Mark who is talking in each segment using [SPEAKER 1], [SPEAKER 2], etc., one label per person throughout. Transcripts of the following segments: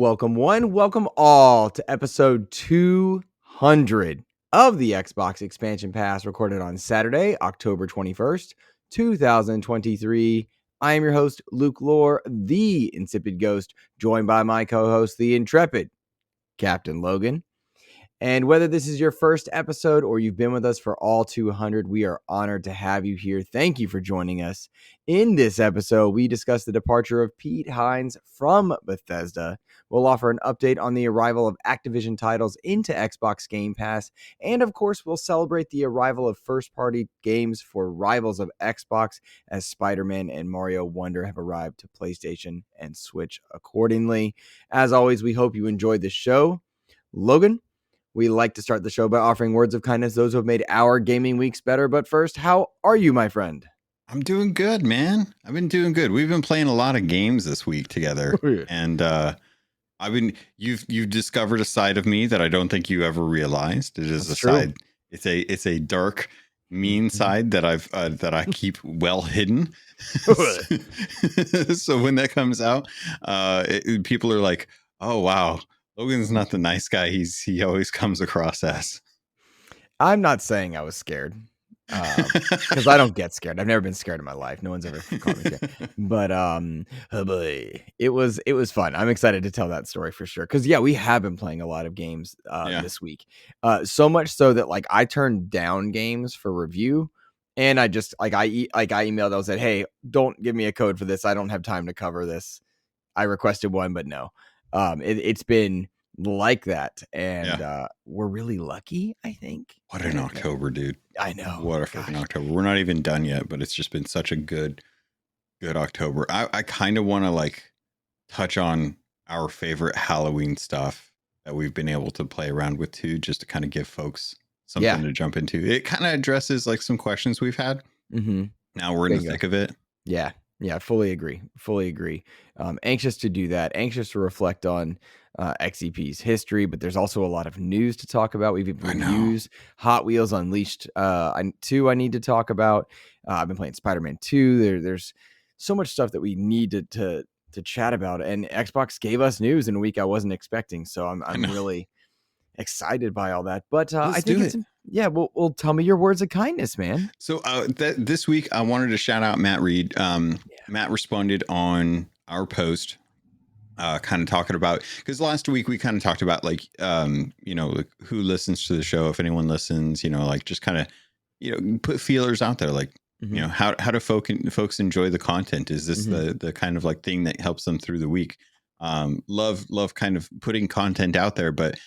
[SPEAKER 1] welcome one, welcome all to episode 200 of the Xbox Expansion Pass, recorded on Saturday, October 21st, 2023. I am your host, Luke Lohr, the Insipid Ghost, joined by my co-host, the intrepid Captain Logun. And whether this is your first episode or you've been with us for all 200, we are honored to have you here. Thank you for joining us. In this episode, we discuss the departure of Pete Hines from Bethesda. We'll offer an update on the arrival of Activision titles into Xbox Game Pass. And of course, we'll celebrate the arrival of first-party games for rivals of Xbox as Spider-Man and Mario Wonder have arrived to PlayStation and Switch accordingly. As always, we hope you enjoyed the show. Logan, we like to start the show by offering words of kindness, those who have made our gaming weeks better. But first, how are you, my friend?
[SPEAKER 2] I'm doing good, man. I've been doing good. We've been playing a lot of games this week together. And you've discovered a side of me that I don't think you ever realized. It is side. It's a dark, mean side that I keep well hidden. So when that comes out, people are like, "Oh wow, Logan's not the nice guy he always comes across as."
[SPEAKER 1] I'm not saying I was scared, because I don't get scared. I've never been scared in my life. No one's ever caught me scared. But oh boy, it was fun. I'm excited to tell that story for sure. Because we have been playing a lot of games this week. So much so that like I turned down games for review, and I just I emailed. I said, "Hey, don't give me a code for this. I don't have time to cover this." I requested one, but no. It's been like that, and we're really lucky, I think.
[SPEAKER 2] What an October, dude.
[SPEAKER 1] I know.
[SPEAKER 2] What a freaking October. We're not even done yet, but it's just been such a good October. I kind of want to like touch on our favorite Halloween stuff that we've been able to play around with too, just to kind of give folks something to jump into. It kind of addresses like some questions we've had. Now we're in the thick of it.
[SPEAKER 1] Yeah, fully agree. Anxious to do that. Anxious to reflect on XEP's history, but there's also a lot of news to talk about. We've even reviews. Hot Wheels Unleashed 2 I need to talk about. I've been playing Spider-Man 2. There's so much stuff that we need to chat about, and Xbox gave us news in a week I wasn't expecting, so I'm really excited by all that. But I think well, tell me your words of kindness, man.
[SPEAKER 2] So this week I wanted to shout out Matt Reed. Matt responded on our post, kind of talking about, because last week we kind of talked about like like who listens to the show, if anyone listens, like just kind of put feelers out there, like how do folks enjoy the content? Is this the kind of like thing that helps them through the week? Love kind of putting content out there, but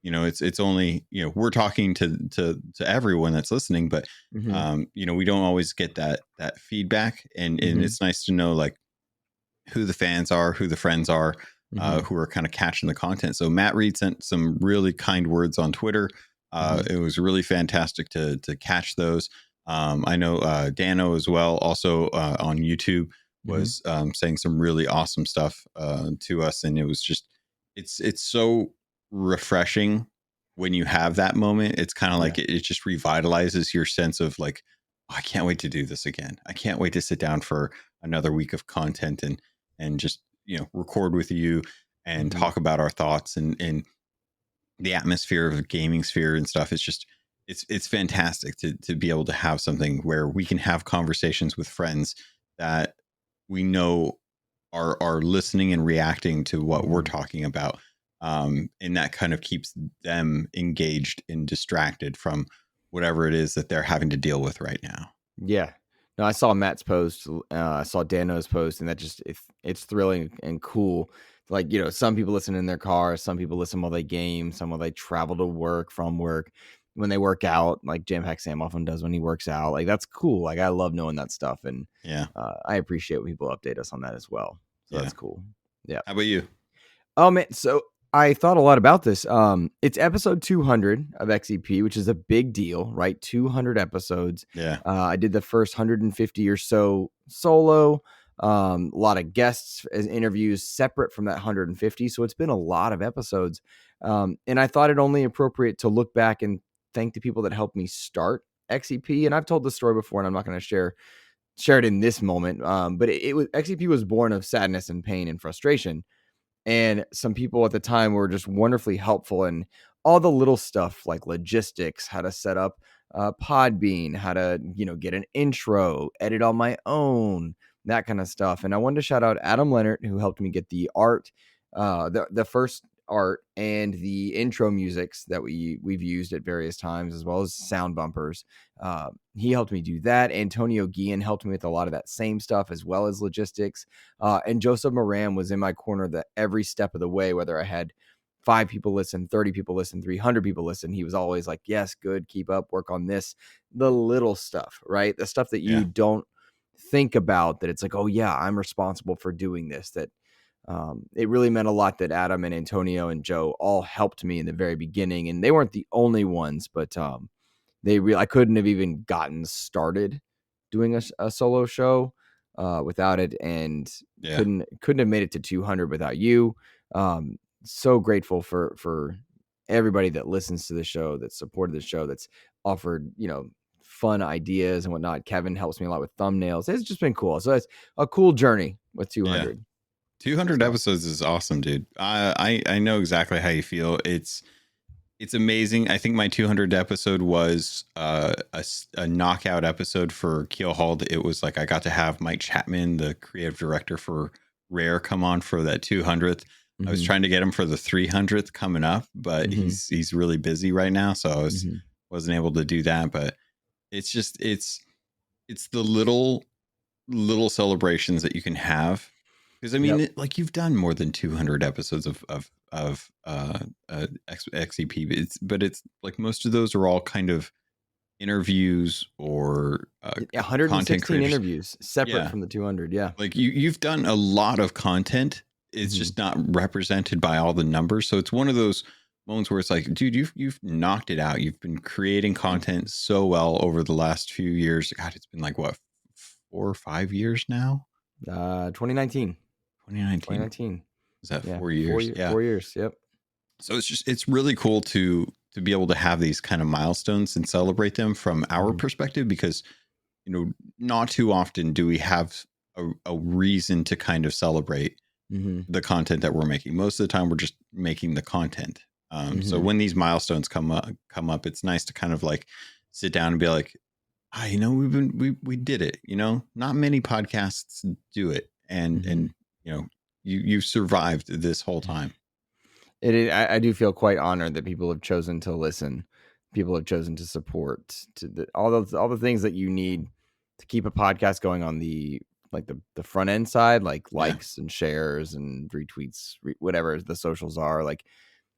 [SPEAKER 2] it's only, we're talking to everyone that's listening, but we don't always get that feedback, and it's nice to know like who the fans are, who the friends are, who are kind of catching the content. So Matt Reed sent some really kind words on Twitter. It was really fantastic to catch those. I know Dano as well, also on YouTube, was saying some really awesome stuff to us, and it was just it's so refreshing when you have that moment. It's kind of like it just revitalizes your sense of like, oh, I can't wait to do this again. I can't wait to sit down for another week of content and just record with you and talk about our thoughts and the atmosphere of the gaming sphere and stuff. It's just it's fantastic to be able to have something where we can have conversations with friends that we know are listening and reacting to what we're talking about. And that kind of keeps them engaged and distracted from whatever it is that they're having to deal with right now.
[SPEAKER 1] Yeah. No, I saw Matt's post. I saw Dano's post, and that just it's thrilling and cool. Like, some people listen in their cars, some people listen while they game, some while they travel to work, from work, when they work out, like Jam Pack Sam often does when he works out. Like, that's cool. Like, I love knowing that stuff, and I appreciate when people update us on that as well. So that's cool. Yeah.
[SPEAKER 2] How about you?
[SPEAKER 1] Oh man, so I thought a lot about this. It's episode 200 of XEP, which is a big deal, right? 200 episodes.
[SPEAKER 2] Yeah.
[SPEAKER 1] I did the first 150 or so solo. A lot of guests as interviews separate from that 150. So it's been a lot of episodes. And I thought it only appropriate to look back and thank the people that helped me start XEP. And I've told this story before, and I'm not going to share it in this moment. But it was XEP was born of sadness and pain and frustration. And some people at the time were just wonderfully helpful in all the little stuff like logistics, how to set up Podbean, how to, get an intro, edit on my own, that kind of stuff. And I wanted to shout out Adam Leonard, who helped me get the art, the first art and the intro musics that we've used at various times, as well as sound bumpers. He helped me do that. Antonio Guillen helped me with a lot of that same stuff, as well as logistics. And Joseph Moran was in my corner every step of the way, whether I had 5 people listen, 30 people listen, 300 people listen. He was always like, yes, good, keep up, work on this. The little stuff, right? The stuff that you don't think about, that it's like, oh yeah, I'm responsible for doing this. That it really meant a lot that Adam and Antonio and Joe all helped me in the very beginning. And they weren't the only ones, but I couldn't have even gotten started doing a solo show without it, and couldn't have made it to 200 without you. So grateful for everybody that listens to the show, that supported the show, that's offered, fun ideas and whatnot. Kevin helps me a lot with thumbnails. It's just been cool. So it's a cool journey with 200.
[SPEAKER 2] 200 episodes is awesome, dude. I know exactly how you feel. It's amazing. I think my 200 episode was a knockout episode for Keelhauled. It was like I got to have Mike Chapman, the creative director for Rare, come on for that 200th. I was trying to get him for the 300th coming up, but he's really busy right now, so I wasn't able to do that. But it's just it's the little celebrations that you can have, because I mean, like, you've done more than 200 episodes of XEP, but it's like most of those are all kind of interviews or
[SPEAKER 1] 116 interviews separate from the 200.
[SPEAKER 2] Like you've done a lot of content. It's just not represented by all the numbers. So it's one of those moments where it's like, dude, you've knocked it out. You've been creating content so well over the last few years. God, it's been like what, 4 or 5 years now?
[SPEAKER 1] 2019.
[SPEAKER 2] Is that 4 years?
[SPEAKER 1] 4 years. Yep.
[SPEAKER 2] So it's really cool to be able to have these kind of milestones and celebrate them from our perspective, because, not too often do we have a reason to kind of celebrate the content that we're making. Most of the time we're just making the content. So when these milestones come up, it's nice to kind of like sit down and be like, we did it. Not many podcasts do it, and you survived this whole time.
[SPEAKER 1] I do feel quite honored that people have chosen to listen. People have chosen to support, all the things that you need to keep a podcast going on the front end side, like likes and shares and retweets, whatever the socials are. Like,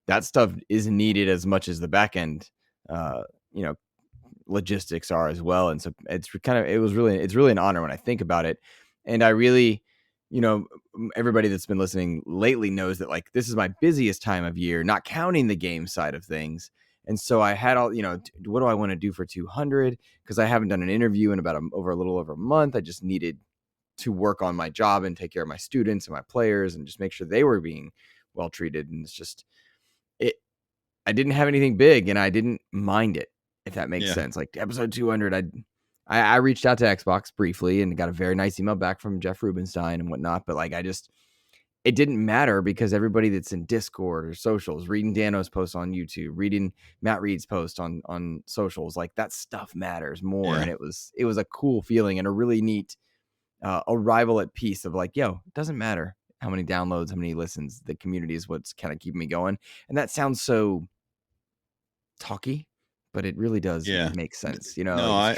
[SPEAKER 1] that stuff is needed as much as the back end, logistics are as well. And so it's really an honor when I think about it. And I really, everybody that's been listening lately knows that, like, this is my busiest time of year, not counting the game side of things. And so I had all, what do I want to do for 200? Because I haven't done an interview in about a little over a month. I just needed to work on my job and take care of my students and my players and just make sure they were being well treated. And it's just, I didn't have anything big, and I didn't mind it, if that makes sense. Like episode 200, I reached out to Xbox briefly and got a very nice email back from Jeff Rubenstein and whatnot. But like, it didn't matter, because everybody that's in Discord or socials, reading Dano's post on YouTube, reading Matt Reed's post on socials, like, that stuff matters more. And it was a cool feeling and a really neat arrival at peace of like, yo, it doesn't matter how many downloads, how many listens, the community is what's kind of keeping me going. And that sounds so talky, but it really does make sense.
[SPEAKER 2] No,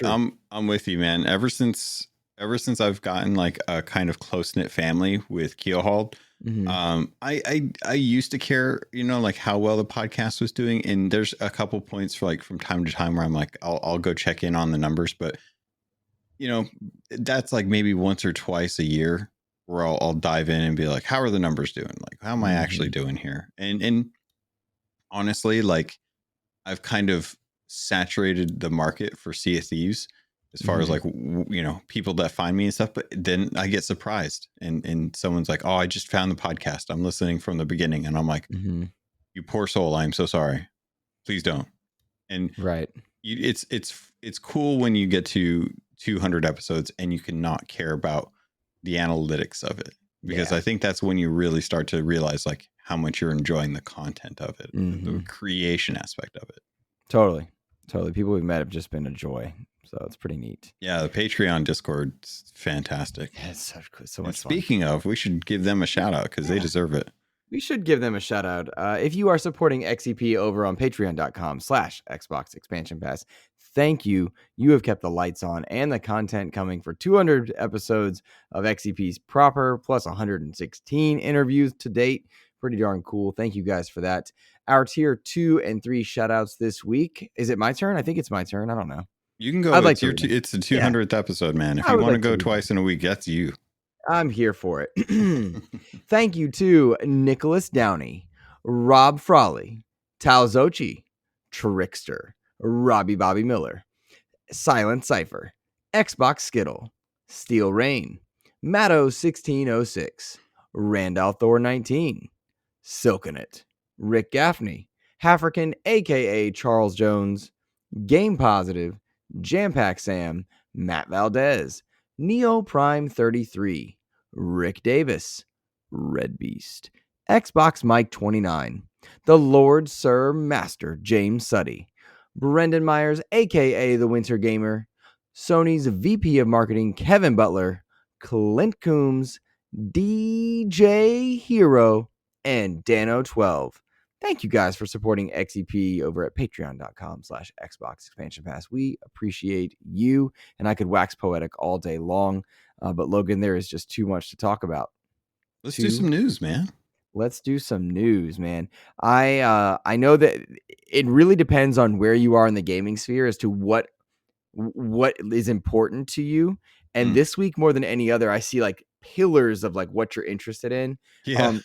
[SPEAKER 2] I'm with you, man. Ever since I've gotten like a kind of close-knit family with Keelhauled, I used to care, like how well the podcast was doing. And there's a couple points for like from time to time where I'm like, I'll go check in on the numbers, but that's like maybe once or twice a year where I'll dive in and be like, how are the numbers doing? Like, how am I actually doing here? And honestly, like, I've kind of saturated the market for Sea of Thieves as far as like, people that find me and stuff. But then I get surprised and someone's like, oh, I just found the podcast. I'm listening from the beginning. And I'm like, you poor soul. I'm so sorry. Please don't. And it's cool when you get to 200 episodes and you cannot care about the analytics of it. because
[SPEAKER 1] Yeah.
[SPEAKER 2] I think that's when you really start to realize like how much you're enjoying the content of it, the creation aspect of it.
[SPEAKER 1] Totally. People we've met have just been a joy. So it's pretty neat.
[SPEAKER 2] Yeah, the Patreon Discord's fantastic.
[SPEAKER 1] Yeah, it's so
[SPEAKER 2] And
[SPEAKER 1] much fun.
[SPEAKER 2] speaking of, we should give them a shout out because they deserve it.
[SPEAKER 1] We should give them a shout out. If you are supporting XEP over on patreon.com/Xbox Expansion Pass, thank you. You have kept the lights on and the content coming for 200 episodes of XEP's proper, plus 116 interviews to date. Pretty darn cool. Thank you guys for that. Our tier 2 and 3 shout outs this week. Is it my turn? I think it's my turn. I don't know.
[SPEAKER 2] You can go.
[SPEAKER 1] I'd like
[SPEAKER 2] It's your.
[SPEAKER 1] to read them.
[SPEAKER 2] It's the 200th episode, man. If
[SPEAKER 1] I
[SPEAKER 2] you
[SPEAKER 1] would
[SPEAKER 2] want to
[SPEAKER 1] like to
[SPEAKER 2] go
[SPEAKER 1] read
[SPEAKER 2] twice in a week, that's you.
[SPEAKER 1] I'm here for it. Thank you to Nicholas Downey, Rob Frawley, Talzochi, Trickster, Robbie Bobby Miller, Silent Cipher, Xbox Skittle, Steel Rain, Matto1606, Randolph Thor 19, Silkenet, Rick Gaffney, Hafrican, aka Charles Jones, Game Positive, Jampack Sam, Matt Valdez, Neo Prime 33, Rick Davis, Red Beast, Xbox Mike 29, the Lord Sir Master James Suddy, Brendan Myers, aka the Winter Gamer, Sony's VP of Marketing Kevin Butler, Clint Coombs, DJ Hero, and Dano12. Thank you guys for supporting XEP over at patreon.com/Xbox Expansion Pass. We appreciate you, and I could wax poetic all day long, but Logan, there is just too much to talk about.
[SPEAKER 2] Let's do some news, man.
[SPEAKER 1] Let's do some news, man. I know that it really depends on where you are in the gaming sphere as to what is important to you. And this week, more than any other, I see like pillars of like what you're interested in.
[SPEAKER 2] Yeah.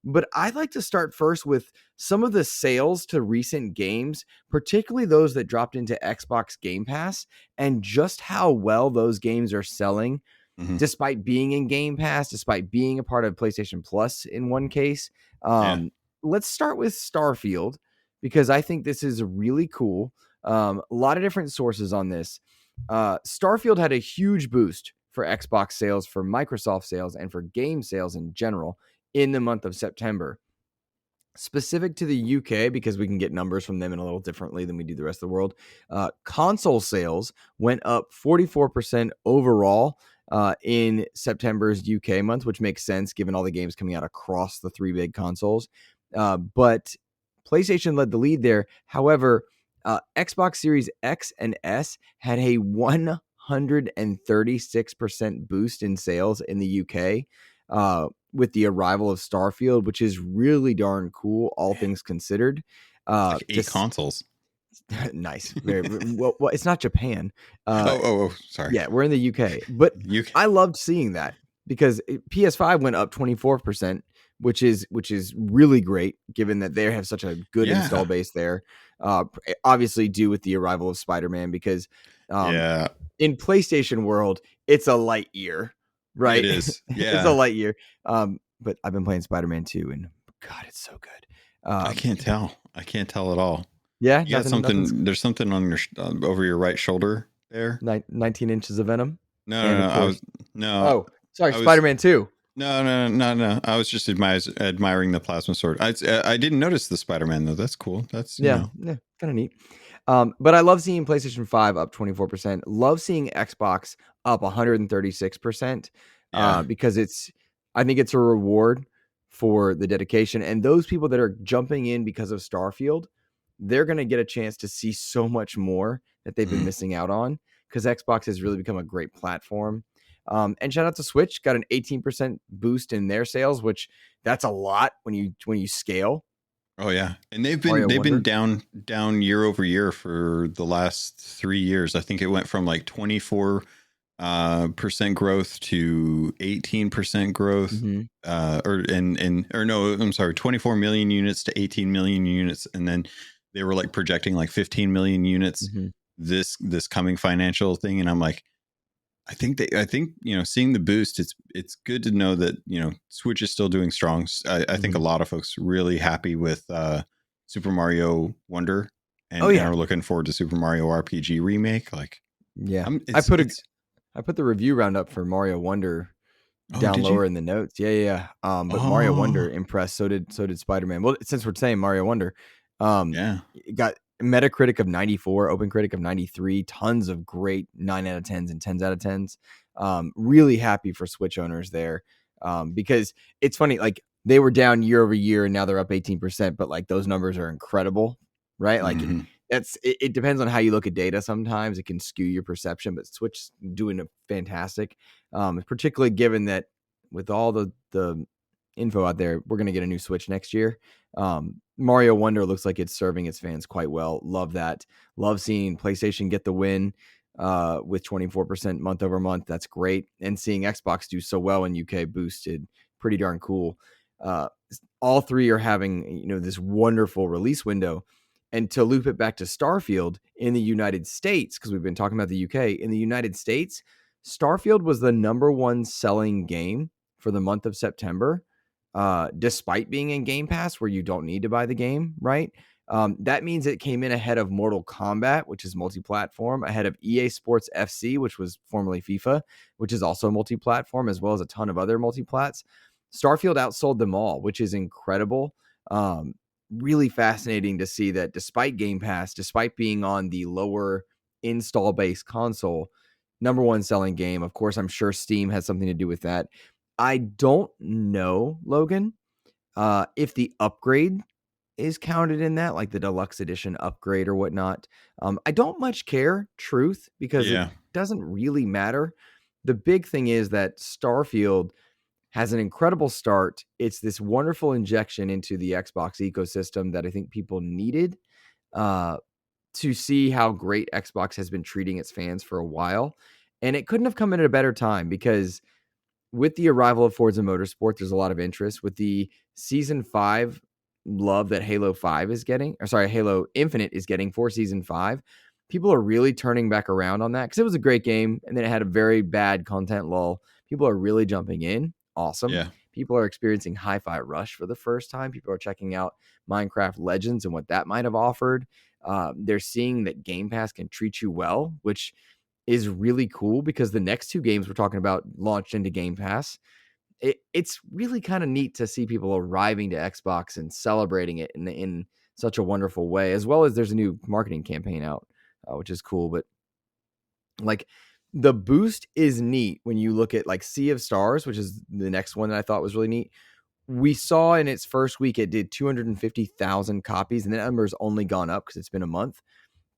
[SPEAKER 1] But I'd like to start first with some of the sales to recent games, particularly those that dropped into Xbox Game Pass, and just how well those games are selling, despite being in Game Pass, despite being a part of PlayStation Plus in one case. Let's start with Starfield, because I think this is really cool. A lot of different sources on this. Starfield had a huge boost for Xbox sales, for Microsoft sales, and for game sales in general in the month of September. Specific to the UK, because we can get numbers from them in a little differently than we do the rest of the world, console sales went up 44% overall in September's UK month, which makes sense given all the games coming out across the three big consoles. But PlayStation led the lead there. However, Xbox Series X and S had a 136% boost in sales in the UK with the arrival of Starfield, which is really darn cool, all things considered.
[SPEAKER 2] Like 8 consoles.
[SPEAKER 1] Nice. Very well. It's not Japan.
[SPEAKER 2] Sorry.
[SPEAKER 1] Yeah, we're in the UK, but I loved seeing that because PS5 went up 24%, which is really great given that they have such a good install base there. Obviously due with the arrival of Spider-Man, because in PlayStation world, it's a light year, right?
[SPEAKER 2] It is. Yeah.
[SPEAKER 1] It's a light year. But I've been playing Spider-Man 2 and God, it's so good.
[SPEAKER 2] I can't tell at all.
[SPEAKER 1] Yeah,
[SPEAKER 2] you got something. There's something on your over your right shoulder there.
[SPEAKER 1] 19 inches of venom.
[SPEAKER 2] No.
[SPEAKER 1] Oh, sorry, Spider-Man 2.
[SPEAKER 2] No. I was just admiring the plasma sword. I didn't notice the Spider-Man though. That's cool. That's
[SPEAKER 1] kind of neat. But I love seeing PlayStation 5 up 24%. Love seeing Xbox up 136%. Because I think it's a reward for the dedication, and those people that are jumping in because of Starfield, they're going to get a chance to see so much more that they've been missing out on, because Xbox has really become a great platform. And shout out to Switch, got an 18% boost in their sales, which that's a lot when you scale.
[SPEAKER 2] Oh yeah, and they've been down year over year for the last 3 years. I think it went from like 24% growth to 18% growth, I'm sorry, 24 million units to 18 million units, and then they were like projecting like 15 million units this coming financial thing, and I'm like, I think seeing the boost, it's good to know that Switch is still doing strong. I think a lot of folks really happy with Super Mario Wonder, and are looking forward to Super Mario RPG remake. Like,
[SPEAKER 1] I put the review round up for Mario Wonder
[SPEAKER 2] Oh,
[SPEAKER 1] down
[SPEAKER 2] did you?
[SPEAKER 1] lower in the notes. Yeah. But Mario
[SPEAKER 2] Oh,
[SPEAKER 1] Wonder impressed. So did Spider-Man. Well, since we're saying Mario Wonder, um,
[SPEAKER 2] yeah.
[SPEAKER 1] it got Metacritic of 94, OpenCritic of 93, tons of great 9 out of 10s and 10s out of 10s. Really happy for Switch owners there. Because it's funny, like they were down year over year and now they're up 18%, but like those numbers are incredible, right? Like
[SPEAKER 2] Mm-hmm.
[SPEAKER 1] it depends on how you look at data. Sometimes it can skew your perception, but Switch doing a fantastic. Particularly given that with all the info out there, we're gonna get a new Switch next year. Mario Wonder looks like it's serving its fans quite well. Love that. Love seeing PlayStation get the win with 24% month over month. That's great. And seeing Xbox do so well in UK boosted, pretty darn cool. Uh, all three are having this wonderful release window. And to loop it back to Starfield in the United States, because we've been talking about the UK, in the United States, Starfield was the number one selling game for the month of September, despite being in Game Pass, where you don't need to buy the game, right? That means it came in ahead of Mortal Kombat, which is multi-platform, ahead of EA Sports FC, which was formerly FIFA, which is also multi-platform, as well as a ton of other multi-plats. Starfield outsold them all, which is incredible. Really fascinating to see that despite Game Pass, despite being on the lower install base console, number one selling game. Of course, I'm sure Steam has something to do with that. I don't know, Logan, if the upgrade is counted in that, like the deluxe edition upgrade or whatnot. I don't much care, truth, because it
[SPEAKER 2] Yeah.
[SPEAKER 1] doesn't really matter. The big thing is that Starfield has an incredible start. It's this wonderful injection into the Xbox ecosystem that I think people needed uh, to see how great Xbox has been treating its fans for a while. And it couldn't have come in at a better time because with the arrival of Forza Motorsport, there's a lot of interest. With the season 5 love that Halo 5 is getting, or sorry, Halo Infinite is getting for season 5, people are really turning back around on that because it was a great game and then it had a very bad content lull. People are really jumping in. Awesome.
[SPEAKER 2] Yeah.
[SPEAKER 1] People are experiencing Hi-Fi Rush for the first time. People are checking out Minecraft Legends and what that might have offered. They're seeing that Game Pass can treat you well, which is really cool because the next two games we're talking about launched into Game Pass. It's really kind of neat to see people arriving to Xbox and celebrating it in such a wonderful way, as well as there's a new marketing campaign out, which is cool. But like the boost is neat when you look at like Sea of Stars, which is the next one that I thought was really neat. We saw in its first week it did 250,000 copies, and that number's only gone up because it's been a month.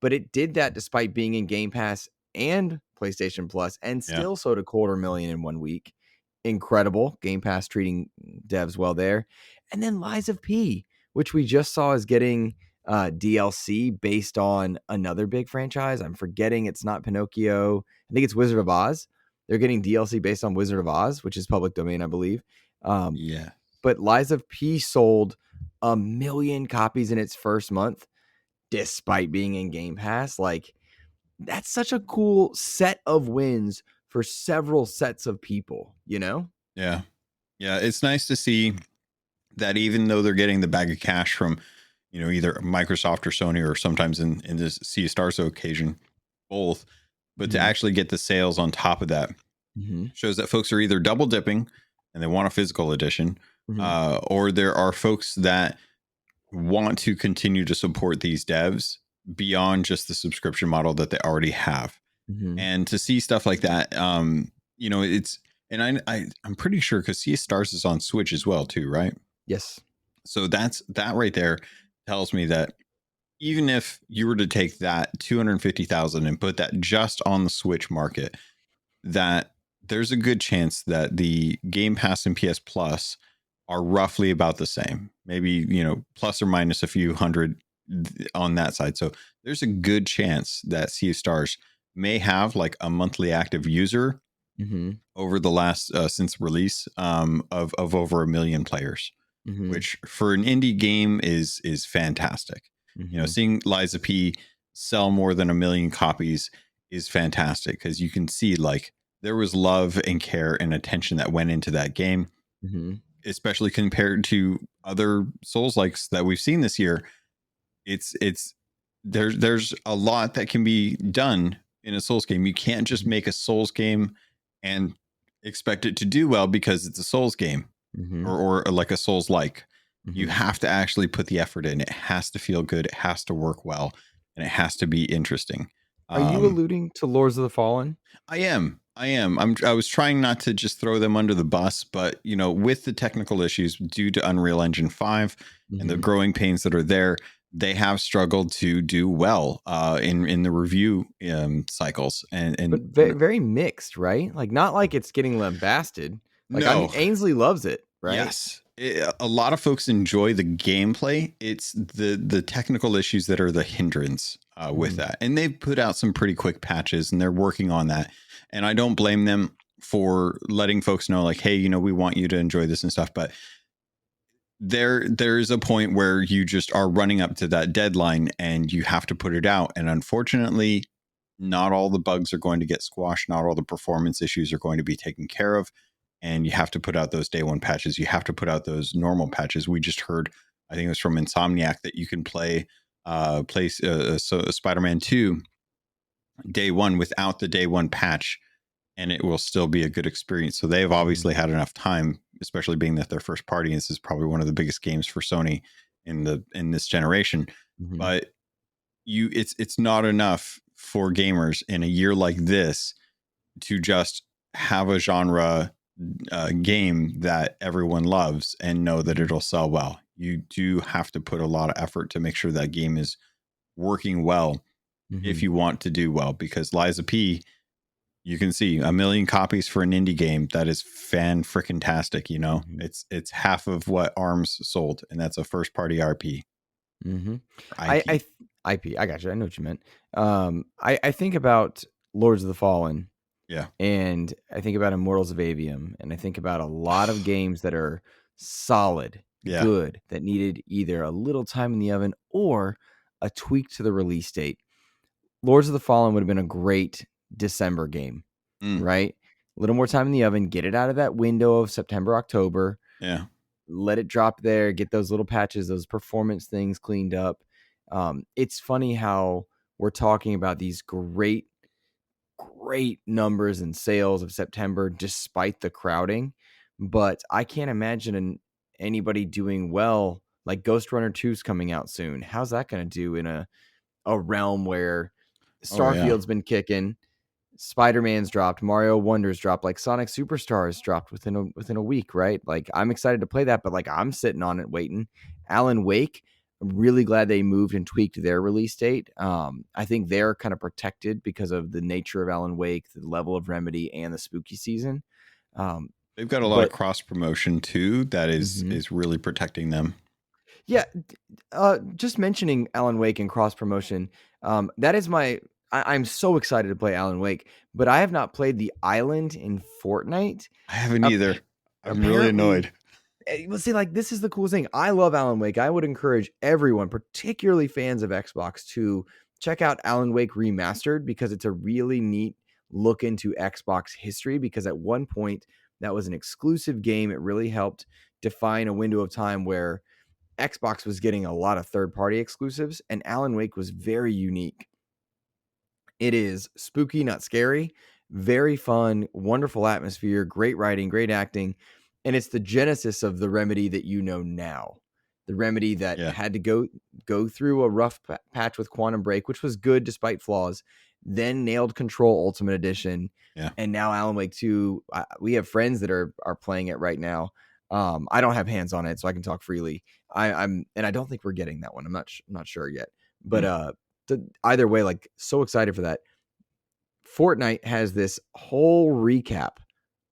[SPEAKER 1] But it did that despite being in Game Pass and PlayStation Plus and
[SPEAKER 2] Yeah.
[SPEAKER 1] still sold 250,000 in 1 week. Incredible. Game Pass treating devs well there. And then Lies of P, which we just saw is getting DLC based on another big franchise. I'm forgetting it's not Pinocchio. I think it's Wizard of Oz. They're getting DLC based on Wizard of Oz, which is public domain, I believe. Um,
[SPEAKER 2] Yeah.
[SPEAKER 1] but Lies of P sold 1 million copies in its first month despite being in Game Pass. Like, that's such a cool set of wins for several sets of people, you know?
[SPEAKER 2] Yeah. Yeah. It's nice to see that even though they're getting the bag of cash from, either Microsoft or Sony, or sometimes in this Sea of Stars occasion, both, but to
[SPEAKER 1] Mm-hmm.
[SPEAKER 2] actually get the sales on top of that
[SPEAKER 1] Mm-hmm.
[SPEAKER 2] shows that folks are either double dipping and they want a physical edition,
[SPEAKER 1] Mm-hmm.
[SPEAKER 2] or there are folks that want to continue to support these devs beyond just the subscription model that they already have.
[SPEAKER 1] Mm-hmm.
[SPEAKER 2] And to see stuff like that, it's, and I'm pretty sure because Sea of Stars is on Switch as well too, right?
[SPEAKER 1] Yes.
[SPEAKER 2] So that right there tells me that even if you were to take that 250,000 and put that just on the Switch market, that there's a good chance that the Game Pass and PS Plus are roughly about the same. Maybe, plus or minus a few hundred on that side. So there's a good chance that Sea of Stars may have like a monthly active user
[SPEAKER 1] Mm-hmm.
[SPEAKER 2] over the last since release of over 1 million players,
[SPEAKER 1] Mm-hmm.
[SPEAKER 2] which for an indie game is fantastic.
[SPEAKER 1] Mm-hmm.
[SPEAKER 2] Seeing Liza P sell more than 1 million copies is fantastic because you can see like there was love and care and attention that went into that game,
[SPEAKER 1] Mm-hmm.
[SPEAKER 2] especially compared to other Souls likes that we've seen this year. It's there's a lot that can be done in a Souls game. You can't just make a Souls game and expect it to do well because it's a Souls game
[SPEAKER 1] Mm-hmm.
[SPEAKER 2] or like a Souls like. You
[SPEAKER 1] Mm-hmm.
[SPEAKER 2] have to actually put the effort in. It has to feel good. It has to work well, and it has to be interesting.
[SPEAKER 1] Are you alluding to Lords of the Fallen?
[SPEAKER 2] I am. I am. I was trying not to just throw them under the bus, but with the technical issues due to Unreal Engine 5 and the
[SPEAKER 1] Mm-hmm.
[SPEAKER 2] growing pains that are there, they have struggled to do well in the review cycles.
[SPEAKER 1] But
[SPEAKER 2] And
[SPEAKER 1] very mixed, right? Like not like it's getting lambasted. Like I mean,
[SPEAKER 2] no,
[SPEAKER 1] Ainsley loves it, right?
[SPEAKER 2] yes, a lot of folks enjoy the gameplay. It's the technical issues that are the hindrance with
[SPEAKER 1] Mm-hmm.
[SPEAKER 2] that, and they've put out some pretty quick patches, and they're working on that. And I don't blame them for letting folks know, like, hey, we want you to enjoy this and stuff. But there's a point where you just are running up to that deadline, and you have to put it out. And unfortunately, not all the bugs are going to get squashed. Not all the performance issues are going to be taken care of. And you have to put out those day one patches. You have to put out those normal patches. We just heard, I think it was from Insomniac, that you can play Spider-Man 2 day one without the day one patch, and it will still be a good experience. So they've obviously had enough time, especially being that their first party. This is probably one of the biggest games for Sony in this generation.
[SPEAKER 1] Mm-hmm.
[SPEAKER 2] But it's not enough for gamers in a year like this to just have a genre game that everyone loves and know that it'll sell well. You do have to put a lot of effort to make sure that game is working well
[SPEAKER 1] Mm-hmm.
[SPEAKER 2] if you want to do well, because Liza P, you can see 1 million copies for an indie game. That is fan freaking tastic.
[SPEAKER 1] Mm-hmm.
[SPEAKER 2] It's half of what ARMS sold, and that's a first party RP.
[SPEAKER 1] Mm-hmm.
[SPEAKER 2] IP.
[SPEAKER 1] IP. I got you. I know what you meant. I think about Lords of the Fallen,
[SPEAKER 2] Yeah.
[SPEAKER 1] and I think about Immortals of Avium, and I think about a lot of games that are solid,
[SPEAKER 2] Yeah.
[SPEAKER 1] good, that needed either a little time in the oven or a tweak to the release date. Lords of the Fallen would have been a great December game,
[SPEAKER 2] Mm,
[SPEAKER 1] right? A little more time in the oven, get it out of that window of September, October,
[SPEAKER 2] yeah.
[SPEAKER 1] let it drop there, get those little patches, those performance things cleaned up. It's funny how we're talking about these great numbers and sales of September despite the crowding, but I can't imagine anybody doing well. Like Ghost Runner 2 is coming out soon. How's that going to do in a realm where
[SPEAKER 2] Oh yeah.
[SPEAKER 1] Starfield's been kicking, Spider-Man's dropped, Mario Wonders dropped, like Sonic Superstars dropped within a week, right? Like I'm excited to play that, but like I'm sitting on it waiting. Alan Wake, I'm really glad they moved and tweaked their release date. I think they're kind of protected because of the nature of Alan Wake, the level of Remedy, and the spooky season. Um,
[SPEAKER 2] They've got a lot of
[SPEAKER 1] but
[SPEAKER 2] cross promotion too that is
[SPEAKER 1] mhm.
[SPEAKER 2] is really protecting them.
[SPEAKER 1] Yeah, just mentioning Alan Wake and cross promotion, that is I'm so excited to play Alan Wake, but I have not played the island in Fortnite.
[SPEAKER 2] I haven't
[SPEAKER 1] Ap-
[SPEAKER 2] either. I'm really
[SPEAKER 1] Apparently,
[SPEAKER 2] annoyed.
[SPEAKER 1] let's see, like this is the coolest thing. I love Alan Wake. I would encourage everyone, particularly fans of Xbox, to check out Alan Wake Remastered because it's a really neat look into Xbox history. Because at one point, that was an exclusive game. It really helped define a window of time where Xbox was getting a lot of third-party exclusives, and Alan Wake was very unique. It is spooky, not scary, very fun, wonderful atmosphere, great writing, great acting, and it's the genesis of the Remedy that you know now. The Remedy that
[SPEAKER 2] Yeah.
[SPEAKER 1] had to go through a rough patch with Quantum Break, which was good despite flaws, then nailed Control Ultimate Edition,
[SPEAKER 2] Yeah.
[SPEAKER 1] and now Alan Wake 2. We have friends that are playing it right now. I don't have hands on it, so I can talk freely. And I don't think we're getting that one. I'm not sure yet. But
[SPEAKER 2] Mm.
[SPEAKER 1] Either way, like so excited for that. Fortnite has this whole recap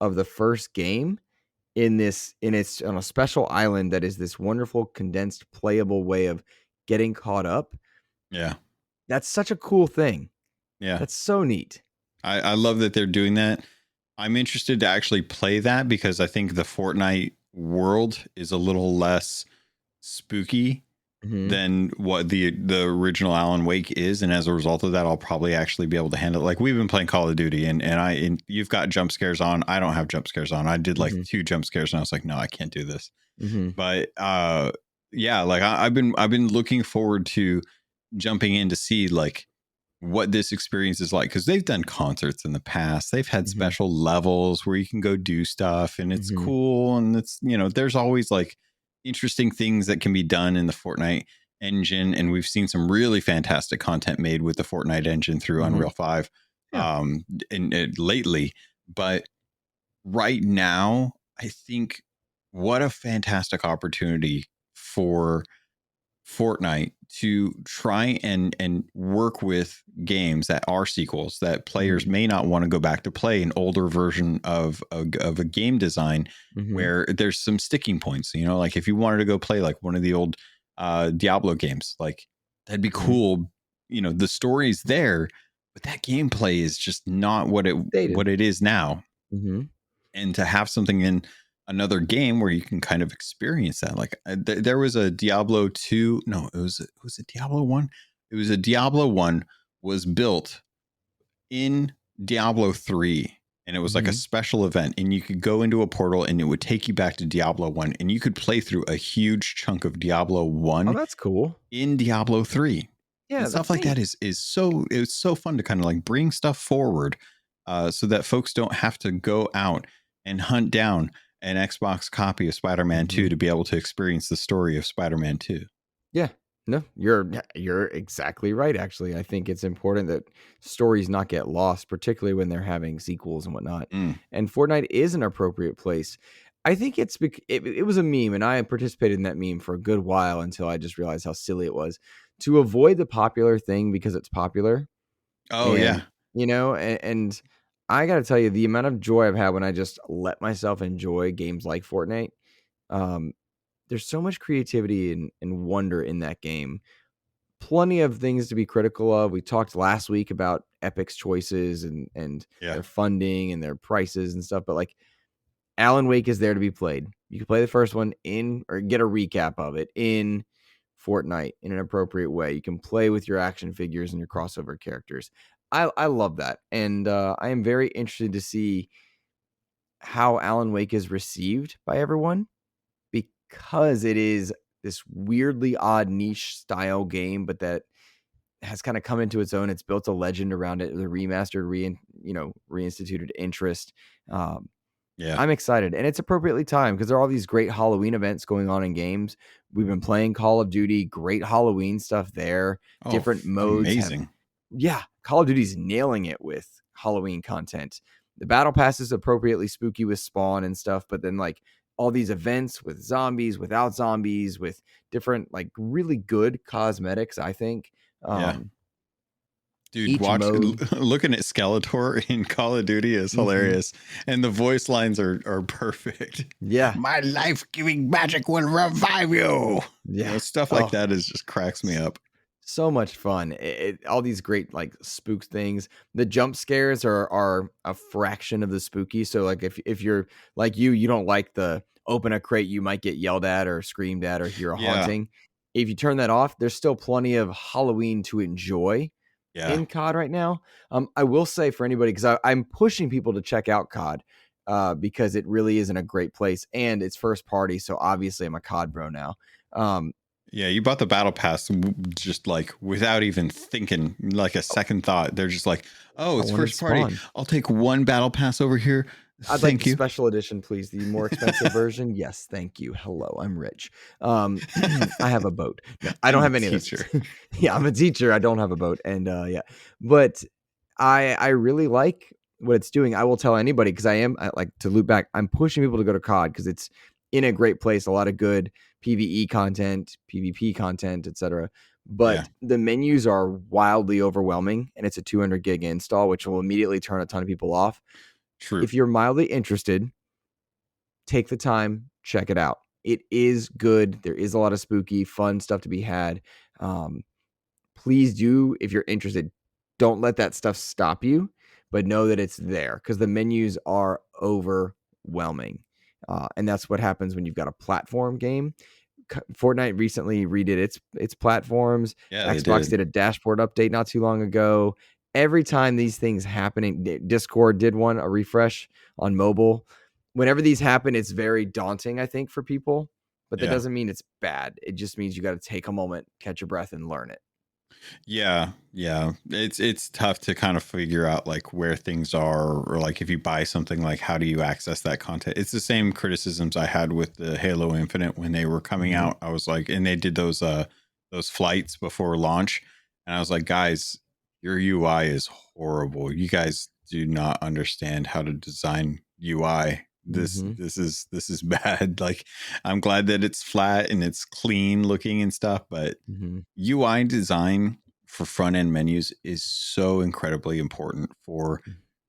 [SPEAKER 1] of the first game it's on a special island that is this wonderful condensed playable way of getting caught up.
[SPEAKER 2] Yeah.
[SPEAKER 1] That's such a cool thing.
[SPEAKER 2] Yeah.
[SPEAKER 1] That's so neat.
[SPEAKER 2] I love that they're doing that. I'm interested to actually play that because I think the Fortnite world is a little less spooky
[SPEAKER 1] Mm-hmm.
[SPEAKER 2] than what the original Alan Wake is, and as a result of that, I'll probably actually be able to handle it. Like we've been playing Call of Duty, and you've got jump scares on. I don't have jump scares on. I did like
[SPEAKER 1] Mm-hmm.
[SPEAKER 2] 2 jump scares, and I was like, no, I can't do this.
[SPEAKER 1] Mm-hmm.
[SPEAKER 2] But yeah, like I've been looking forward to jumping in to see like what this experience is like, because they've done concerts in the past. They've had
[SPEAKER 1] Mhm.
[SPEAKER 2] special levels where you can go do stuff, and it's
[SPEAKER 1] Mhm.
[SPEAKER 2] cool. And it's, there's always like interesting things that can be done in the Fortnite engine. And we've seen some really fantastic content made with the Fortnite engine through
[SPEAKER 1] Mhm.
[SPEAKER 2] Unreal 5
[SPEAKER 1] Yeah.
[SPEAKER 2] and lately. But right now, I think what a fantastic opportunity for Fortnite to try and work with games that are sequels that players
[SPEAKER 1] Mhm.
[SPEAKER 2] may not want to go back to play an older version of a game design
[SPEAKER 1] Mhm.
[SPEAKER 2] where there's some sticking points. Like if you wanted to go play like one of the old Diablo games, like that'd be
[SPEAKER 1] Mhm.
[SPEAKER 2] cool. The story's there, but that gameplay is just not
[SPEAKER 1] Dated.
[SPEAKER 2] what it is now.
[SPEAKER 1] Mhm.
[SPEAKER 2] And to have something in another game where you can kind of experience that, like there was a Diablo 2. No, it was a Diablo 1. It was a Diablo 1 was built in Diablo 3, and it was like a
[SPEAKER 1] Mhm.
[SPEAKER 2] special event, and you could go into a portal and it would take you back to Diablo 1, and you could play through a huge chunk of Diablo
[SPEAKER 1] Oh,
[SPEAKER 2] 1
[SPEAKER 1] that's cool.
[SPEAKER 2] in Diablo 3. And
[SPEAKER 1] Yeah,
[SPEAKER 2] stuff
[SPEAKER 1] that's
[SPEAKER 2] like that
[SPEAKER 1] neat.
[SPEAKER 2] is so it was so fun to kind of like bring stuff forward, so that folks don't have to go out and hunt down an Xbox copy of Spider-Man 2
[SPEAKER 1] Mhm.
[SPEAKER 2] to be able to experience the story of Spider-Man 2.
[SPEAKER 1] Yeah. No, you're exactly right, actually. I think it's important that stories not get lost, particularly when they're having sequels and whatnot.
[SPEAKER 2] Mm.
[SPEAKER 1] And Fortnite is an appropriate place. I think it was a meme, and I participated in that meme for a good while until I just realized how silly it was. To avoid the popular thing because it's popular,
[SPEAKER 2] Oh yeah.
[SPEAKER 1] and, and I gotta tell you, the amount of joy I've had when I just let myself enjoy games like Fortnite, um, there's so much creativity and wonder in that game. Plenty of things to be critical of. We talked last week about Epic's choices and
[SPEAKER 2] Yeah.
[SPEAKER 1] their funding and their prices and stuff, but like Alan Wake is there to be played. You can play the first one in or get a recap of it in Fortnite in an appropriate way. You can play with your action figures and your crossover characters. I love that. And I am very interested to see how Alan Wake is received by everyone because it is this weirdly odd niche style game, but that has kind of come into its own. It's built a legend around it, the remastered, reinstituted interest. Um,
[SPEAKER 2] Yeah.
[SPEAKER 1] I'm excited, and it's appropriately timed because there are all these great Halloween events going on in games. We've been playing Call of Duty, great Halloween stuff there.
[SPEAKER 2] Oh,
[SPEAKER 1] Different modes have,
[SPEAKER 2] amazing.
[SPEAKER 1] yeah, Call of Duty's nailing it with Halloween content. The battle pass is appropriately spooky with spawn and stuff, but then like all these events with zombies, without zombies, with different like really good cosmetics, I think.
[SPEAKER 2] Yeah.
[SPEAKER 1] Um,
[SPEAKER 2] Dude,
[SPEAKER 1] each mode.
[SPEAKER 2] looking at Skeletor in Call of Duty is
[SPEAKER 1] Mhm.
[SPEAKER 2] hilarious, and the voice lines are perfect.
[SPEAKER 1] Yeah.
[SPEAKER 2] My life-giving magic will revive you.
[SPEAKER 1] Yeah.
[SPEAKER 2] Stuff like
[SPEAKER 1] Oh,
[SPEAKER 2] that is just cracks me up.
[SPEAKER 1] so much fun. All these great like spook things. The jump scares are a fraction of the spooky. So like if you're like you don't like the open a crate, you might get yelled at or screamed at or hear a
[SPEAKER 2] Yeah,
[SPEAKER 1] haunting. If you turn that off, there's still plenty of Halloween to enjoy
[SPEAKER 2] yeah,
[SPEAKER 1] in COD right now. I will say for anybody, because I'm pushing people to check out COD because it really is in a great place and it's first party. So obviously I'm a COD bro now. Um,
[SPEAKER 2] yeah. You bought the battle pass just like without even thinking, like a second thought. They're just like, "Oh,
[SPEAKER 1] I
[SPEAKER 2] it's
[SPEAKER 1] wanted
[SPEAKER 2] first party.
[SPEAKER 1] Spawn.
[SPEAKER 2] I'll take one battle pass over here.
[SPEAKER 1] I'd like the
[SPEAKER 2] Thank you."
[SPEAKER 1] special edition, please. The more expensive version. Yes, thank you. Hello, I'm rich. I have a boat. No, I don't
[SPEAKER 2] I'm a
[SPEAKER 1] have any of those
[SPEAKER 2] teacher.
[SPEAKER 1] things. Yeah, I'm a teacher. I don't have a boat, and yeah, but I really like what it's doing. I will tell anybody because like to loop back. I'm pushing people to go to COD because it's in a great place. A lot of good PVE content, PvP content, etc.
[SPEAKER 2] Yeah,
[SPEAKER 1] But the menus are wildly overwhelming, and it's a 200 gig install, which will immediately turn a ton of people off.
[SPEAKER 2] true.
[SPEAKER 1] If you're mildly interested, take the time, check it out. It is good. There is a lot of spooky, fun stuff to be had. Um, Please do, if you're interested, don't let that stuff stop you, but know that it's there because the menus are overwhelming. And that's what happens when you've got a platform game. Fortnite recently redid its platforms.
[SPEAKER 2] Yeah, they
[SPEAKER 1] Xbox
[SPEAKER 2] did.
[SPEAKER 1] did a dashboard update not too long ago. Every time these things happening, Discord did one a refresh on mobile. Whenever these happen, it's very daunting, I think, for people. But that
[SPEAKER 2] Yeah.
[SPEAKER 1] doesn't mean it's bad. It just means you got to take a moment, catch your breath, and learn it.
[SPEAKER 2] Yeah, yeah. It's tough to kind of figure out like where things are, or like if you buy something, like how do you access that content? It's the same criticisms I had with the Halo Infinite when they were coming
[SPEAKER 1] Mhm.
[SPEAKER 2] out. I was like, and they did those flights before launch, and I was like, guys, your UI is horrible. You guys do not understand how to design UI. This
[SPEAKER 1] Mhm.
[SPEAKER 2] this is bad. Like, I'm glad that it's flat and it's clean looking and stuff, but
[SPEAKER 1] Mhm.
[SPEAKER 2] UI design for front end menus is so incredibly important for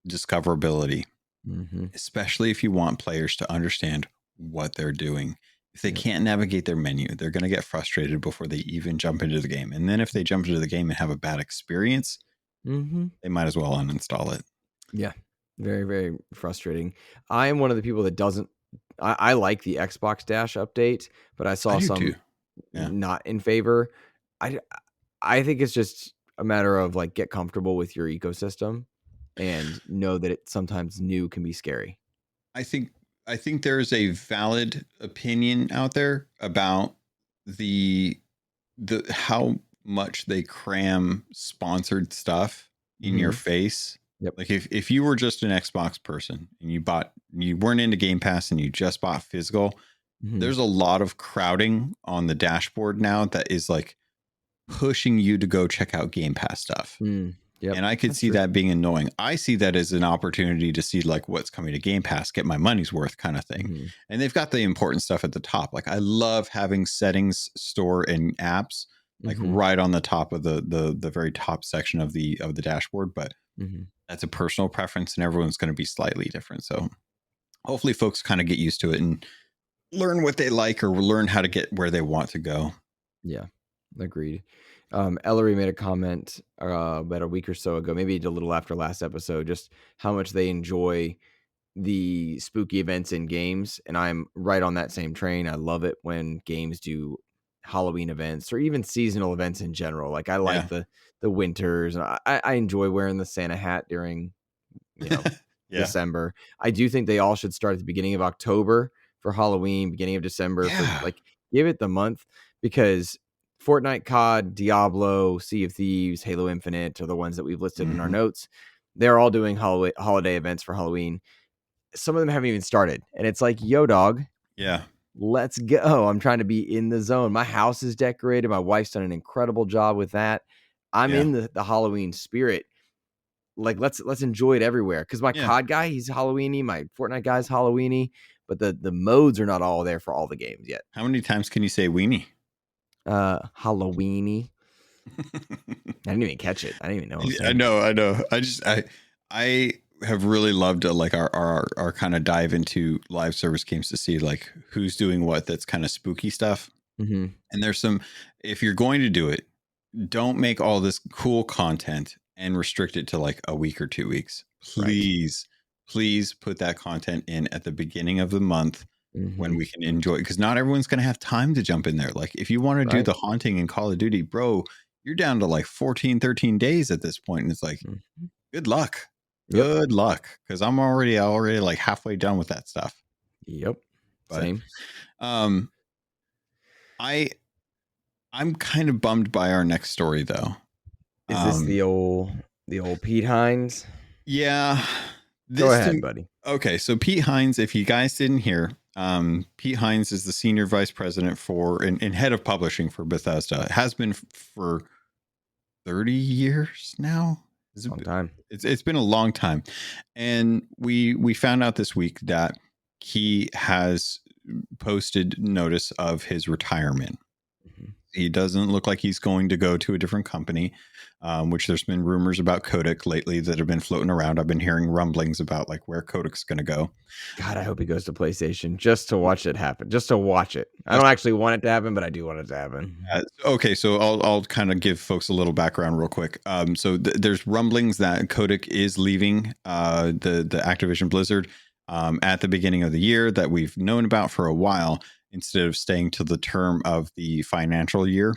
[SPEAKER 2] discoverability,
[SPEAKER 1] Mhm.
[SPEAKER 2] especially if you want players to understand what they're doing. If they
[SPEAKER 1] Yep.
[SPEAKER 2] can't navigate their menu, they're going to get frustrated before they even jump into the game. And then if they jump into the game and have a bad experience,
[SPEAKER 1] Mhm.
[SPEAKER 2] they might as well uninstall it.
[SPEAKER 1] Yeah. Very, very frustrating. I am one of the people that doesn't I like the Xbox Dash update, but I
[SPEAKER 2] I
[SPEAKER 1] saw
[SPEAKER 2] do too.
[SPEAKER 1] some
[SPEAKER 2] Yeah.
[SPEAKER 1] not in favor. I I think it's just a matter of like get comfortable with your ecosystem and know that it sometimes new can be scary.
[SPEAKER 2] I think I think there is a valid opinion out there about the how much they cram sponsored stuff in your
[SPEAKER 1] Mhm.
[SPEAKER 2] face.
[SPEAKER 1] Yep.
[SPEAKER 2] Like if you were just an Xbox person and you weren't into Game Pass and you just bought physical,
[SPEAKER 1] Mhm.
[SPEAKER 2] there's a lot of crowding on the dashboard now that is like pushing you to go check out Game Pass stuff.
[SPEAKER 1] Yep.
[SPEAKER 2] And I could
[SPEAKER 1] That's
[SPEAKER 2] see
[SPEAKER 1] true.
[SPEAKER 2] that being annoying. I see that as an opportunity to see like what's coming to Game Pass, get my money's worth kind of thing.
[SPEAKER 1] Mhm.
[SPEAKER 2] And they've got the important stuff at the top. Like I love having settings, store, and apps like
[SPEAKER 1] Mhm.
[SPEAKER 2] right on the top of the very top section of the dashboard. But
[SPEAKER 1] Mhm.
[SPEAKER 2] that's a personal preference, and everyone's going to be slightly different. So hopefully, folks kind of get used to it and learn what they like, or learn how to get where they want to go.
[SPEAKER 1] Yeah, agreed. Ellery made a comment about a week or so ago, maybe a little after last episode, just how much they enjoy the spooky events in games. And I'm right on that same train. I love it when games do Halloween events or even seasonal events in general. Like I like
[SPEAKER 2] Yeah.
[SPEAKER 1] the winters. And I enjoy wearing the Santa hat during, you know,
[SPEAKER 2] Yeah.
[SPEAKER 1] December. I do think they all should start at the beginning of October for Halloween, beginning of December for
[SPEAKER 2] Yeah.
[SPEAKER 1] like give it the month because Fortnite, COD, Diablo, Sea of Thieves, Halo Infinite are the ones that we've listed in our
[SPEAKER 2] Hmm.
[SPEAKER 1] notes. They're all doing holiday events for Halloween. Some of them haven't even started. And it's like, yo, dog,
[SPEAKER 2] Yeah.
[SPEAKER 1] let's go. I'm trying to be in the zone. My house is decorated. My wife's done an incredible job with that. I'm
[SPEAKER 2] Yeah.
[SPEAKER 1] in the Halloween spirit. Like let's enjoy it everywhere. Cause my
[SPEAKER 2] Yeah.
[SPEAKER 1] COD guy, he's Halloweeny. My Fortnite guy's Halloweeny, but the modes are not all there for all the games yet.
[SPEAKER 2] How many times can you say weenie?
[SPEAKER 1] Halloweeny. I didn't even catch it. I didn't even know what I was
[SPEAKER 2] I
[SPEAKER 1] saying.
[SPEAKER 2] know, I know. I have really loved like our kind of dive into live service games to see like who's doing what that's kind of spooky stuff.
[SPEAKER 1] Mm-hmm.
[SPEAKER 2] And there's some, if you're going to do it, don't make all this cool content and restrict it to like a week or 2 weeks.
[SPEAKER 1] Right.
[SPEAKER 2] Please put that content in at the beginning of the month when
[SPEAKER 1] Mm-hmm.
[SPEAKER 2] we can enjoy it, because not everyone's going to have time to jump in there. Like if you want to do
[SPEAKER 1] Right.
[SPEAKER 2] the haunting in Call of Duty, bro, you're down to like 14, 13 days at this point, and it's like,
[SPEAKER 1] Mhm.
[SPEAKER 2] good luck.
[SPEAKER 1] Yep.
[SPEAKER 2] Good luck. Because I'm already like halfway done with that stuff.
[SPEAKER 1] Yep.
[SPEAKER 2] But
[SPEAKER 1] Same.
[SPEAKER 2] um I I'm kind of bummed by our next story though.
[SPEAKER 1] Is this
[SPEAKER 2] Um
[SPEAKER 1] the old Pete Hines?
[SPEAKER 2] yeah.
[SPEAKER 1] Go
[SPEAKER 2] This
[SPEAKER 1] ahead,
[SPEAKER 2] to
[SPEAKER 1] buddy.
[SPEAKER 2] Okay, so Pete Hines, if you guys didn't hear, Pete Hines is the senior vice president for and head of publishing for Bethesda. It has been for 30 years now.
[SPEAKER 1] Long time.
[SPEAKER 2] It's been a long time. And we found out this week that he has posted notice of his retirement.
[SPEAKER 1] Mhm.
[SPEAKER 2] He doesn't look like he's going to go to a different company, which there's been rumors about Kodak lately that have been floating around. I've been hearing rumblings about like where Kodak's going to go.
[SPEAKER 1] God, I hope he goes to PlayStation just to watch it happen. Just to watch it. I don't
[SPEAKER 2] That's
[SPEAKER 1] actually want it to happen, but I do want it to happen.
[SPEAKER 2] Okay, so I'll kind of give folks a little background real quick. So there's rumblings that Kodak is leaving the Activision Blizzard at the beginning of the year that we've known about for a while, instead of staying to the term of the financial year.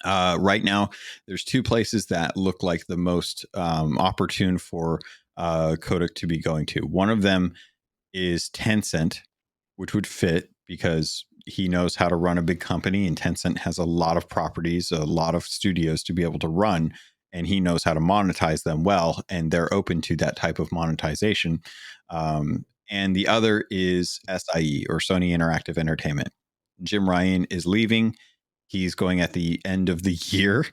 [SPEAKER 2] Right now, there's two places that look like the most opportune for Kodak to be going to. One of them is Tencent, which would fit because he knows how to run a big company, and Tencent has a lot of properties, a lot of studios to be able to run, and he knows how to monetize them well, and they're open to that type of monetization. And the other is SIE, or Sony Interactive Entertainment. Jim Ryan is leaving. He's going at the end of the year.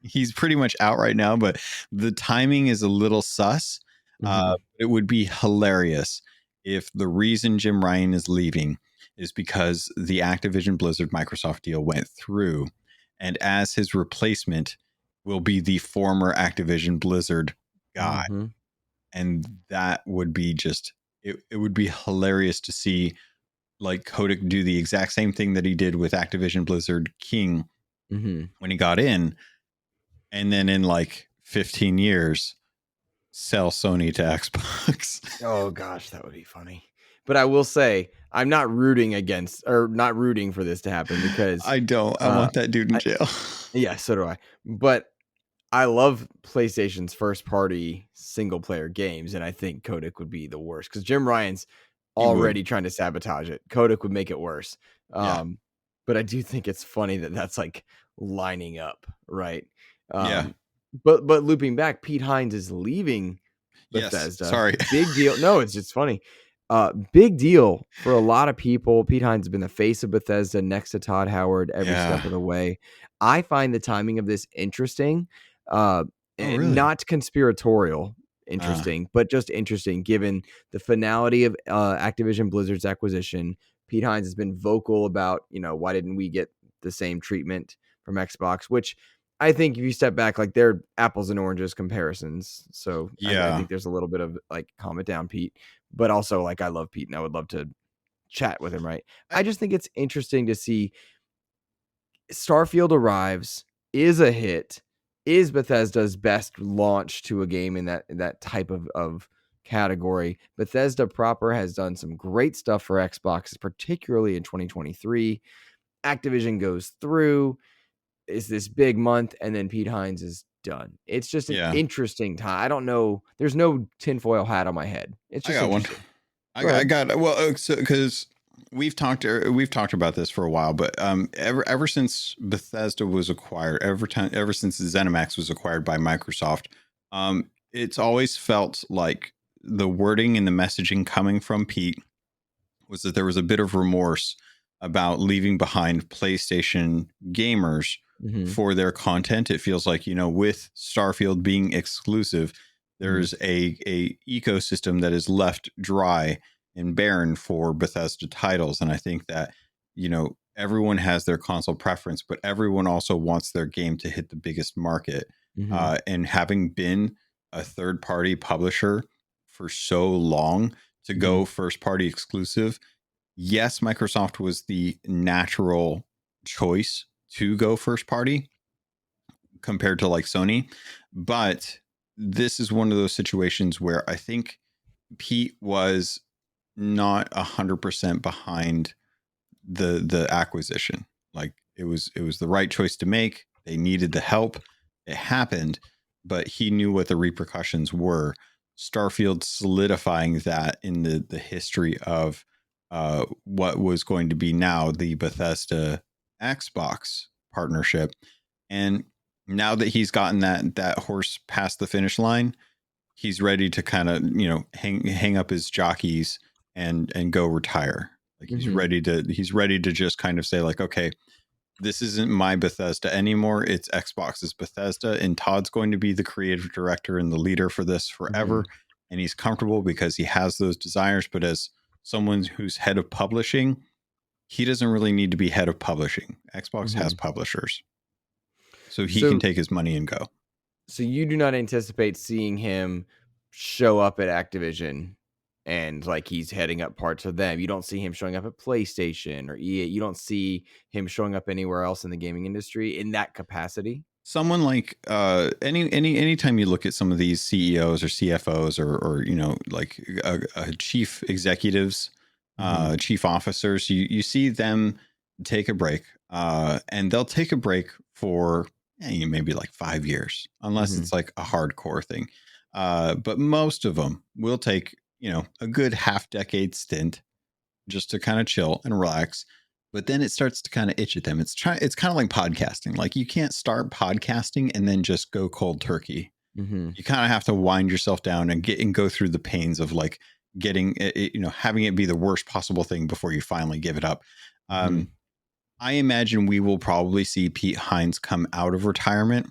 [SPEAKER 2] He's pretty much out right now, but the timing is a little sus. It would be hilarious if the reason Jim Ryan is leaving is because the Activision Blizzard Microsoft deal went through, and as his replacement will be the former Activision Blizzard guy. And that would be just, it would be hilarious to see like Kotick do the exact same thing that he did with Activision Blizzard King when he got in, and then in like 15 years sell Sony to Xbox.
[SPEAKER 1] Oh gosh, that would be funny. But I will say, I'm not rooting for this to happen, because
[SPEAKER 2] I don't. I want that dude in jail.
[SPEAKER 1] Yeah, so do I. But I love PlayStation's first party single player games, and I think Kotick would be the worst, because Jim Ryan's already trying to sabotage it. Kotick would make it worse. But I do think it's funny that that's like lining up, right? But looping back, Pete Hines is leaving Bethesda.
[SPEAKER 2] Yes, sorry.
[SPEAKER 1] Big deal. No, it's just funny. Big deal for a lot of people. Pete Hines has been the face of Bethesda next to Todd Howard every step of the way. I find the timing of this interesting.
[SPEAKER 2] Really?
[SPEAKER 1] Not conspiratorial interesting, but just interesting given the finality of Activision Blizzard's acquisition. Pete Hines has been vocal about, why didn't we get the same treatment from Xbox, which I think if you step back, like, they're apples and oranges comparisons. So I think there's a little bit of like, calm it down, Pete. But also, like, I love Pete and I would love to chat with him, right? I just think it's interesting to see Starfield arrives, is a hit, is Bethesda's best launch to a game in that type of category. Bethesda proper has done some great stuff for Xbox, particularly in 2023. Activision goes through, is this big month, and then Pete Hines is done. It's just an interesting time. I don't know. There's no tinfoil hat on my head. It's just interesting.
[SPEAKER 2] I got well, because we've talked about this for a while, but ever since Bethesda was acquired, ever since ZeniMax was acquired by Microsoft, it's always felt like the wording and the messaging coming from Pete was that there was a bit of remorse about leaving behind PlayStation gamers for their content. It feels like, with Starfield being exclusive, there's a ecosystem that is left dry and barren for Bethesda titles. And I think that, everyone has their console preference, but everyone also wants their game to hit the biggest market. And having been a third-party publisher for so long, to go first-party exclusive, yes, Microsoft was the natural choice to go first-party compared to like Sony, but this is one of those situations where I think Pete was not 100% behind the acquisition. Like, it was the right choice to make. They needed the help. It happened, but he knew what the repercussions were. Starfield solidifying that in the history of what was going to be now the Bethesda Xbox partnership. And now that he's gotten that horse past the finish line, he's ready to kind of, hang up his jockeys and go retire. Like, he's ready to just kind of say like, okay, this isn't my Bethesda anymore. It's Xbox's Bethesda, and Todd's going to be the creative director and the leader for this forever. And he's comfortable because he has those desires. But as someone who's head of publishing, he doesn't really need to be head of publishing. Xbox has publishers, so he can take his money and go.
[SPEAKER 1] So you do not anticipate seeing him show up at Activision and like he's heading up parts of them. You don't see him showing up at PlayStation or EA. You don't see him showing up anywhere else in the gaming industry in that capacity.
[SPEAKER 2] Someone like anytime you look at some of these CEOs or CFOs or like chief executives, chief officers, you see them take a break, and they'll take a break for maybe like 5 years, unless it's like a hardcore thing. But most of them will take, a good half decade stint just to kind of chill and relax But then it starts to kind of itch at them. It's kind of like podcasting. Like you can't start podcasting and then just go cold turkey.
[SPEAKER 1] Mm-hmm.
[SPEAKER 2] You kind of have to wind yourself down and go through the pains of like getting it, having it be the worst possible thing before you finally give it up.
[SPEAKER 1] Mm-hmm.
[SPEAKER 2] I imagine we will probably see Pete Hines come out of retirement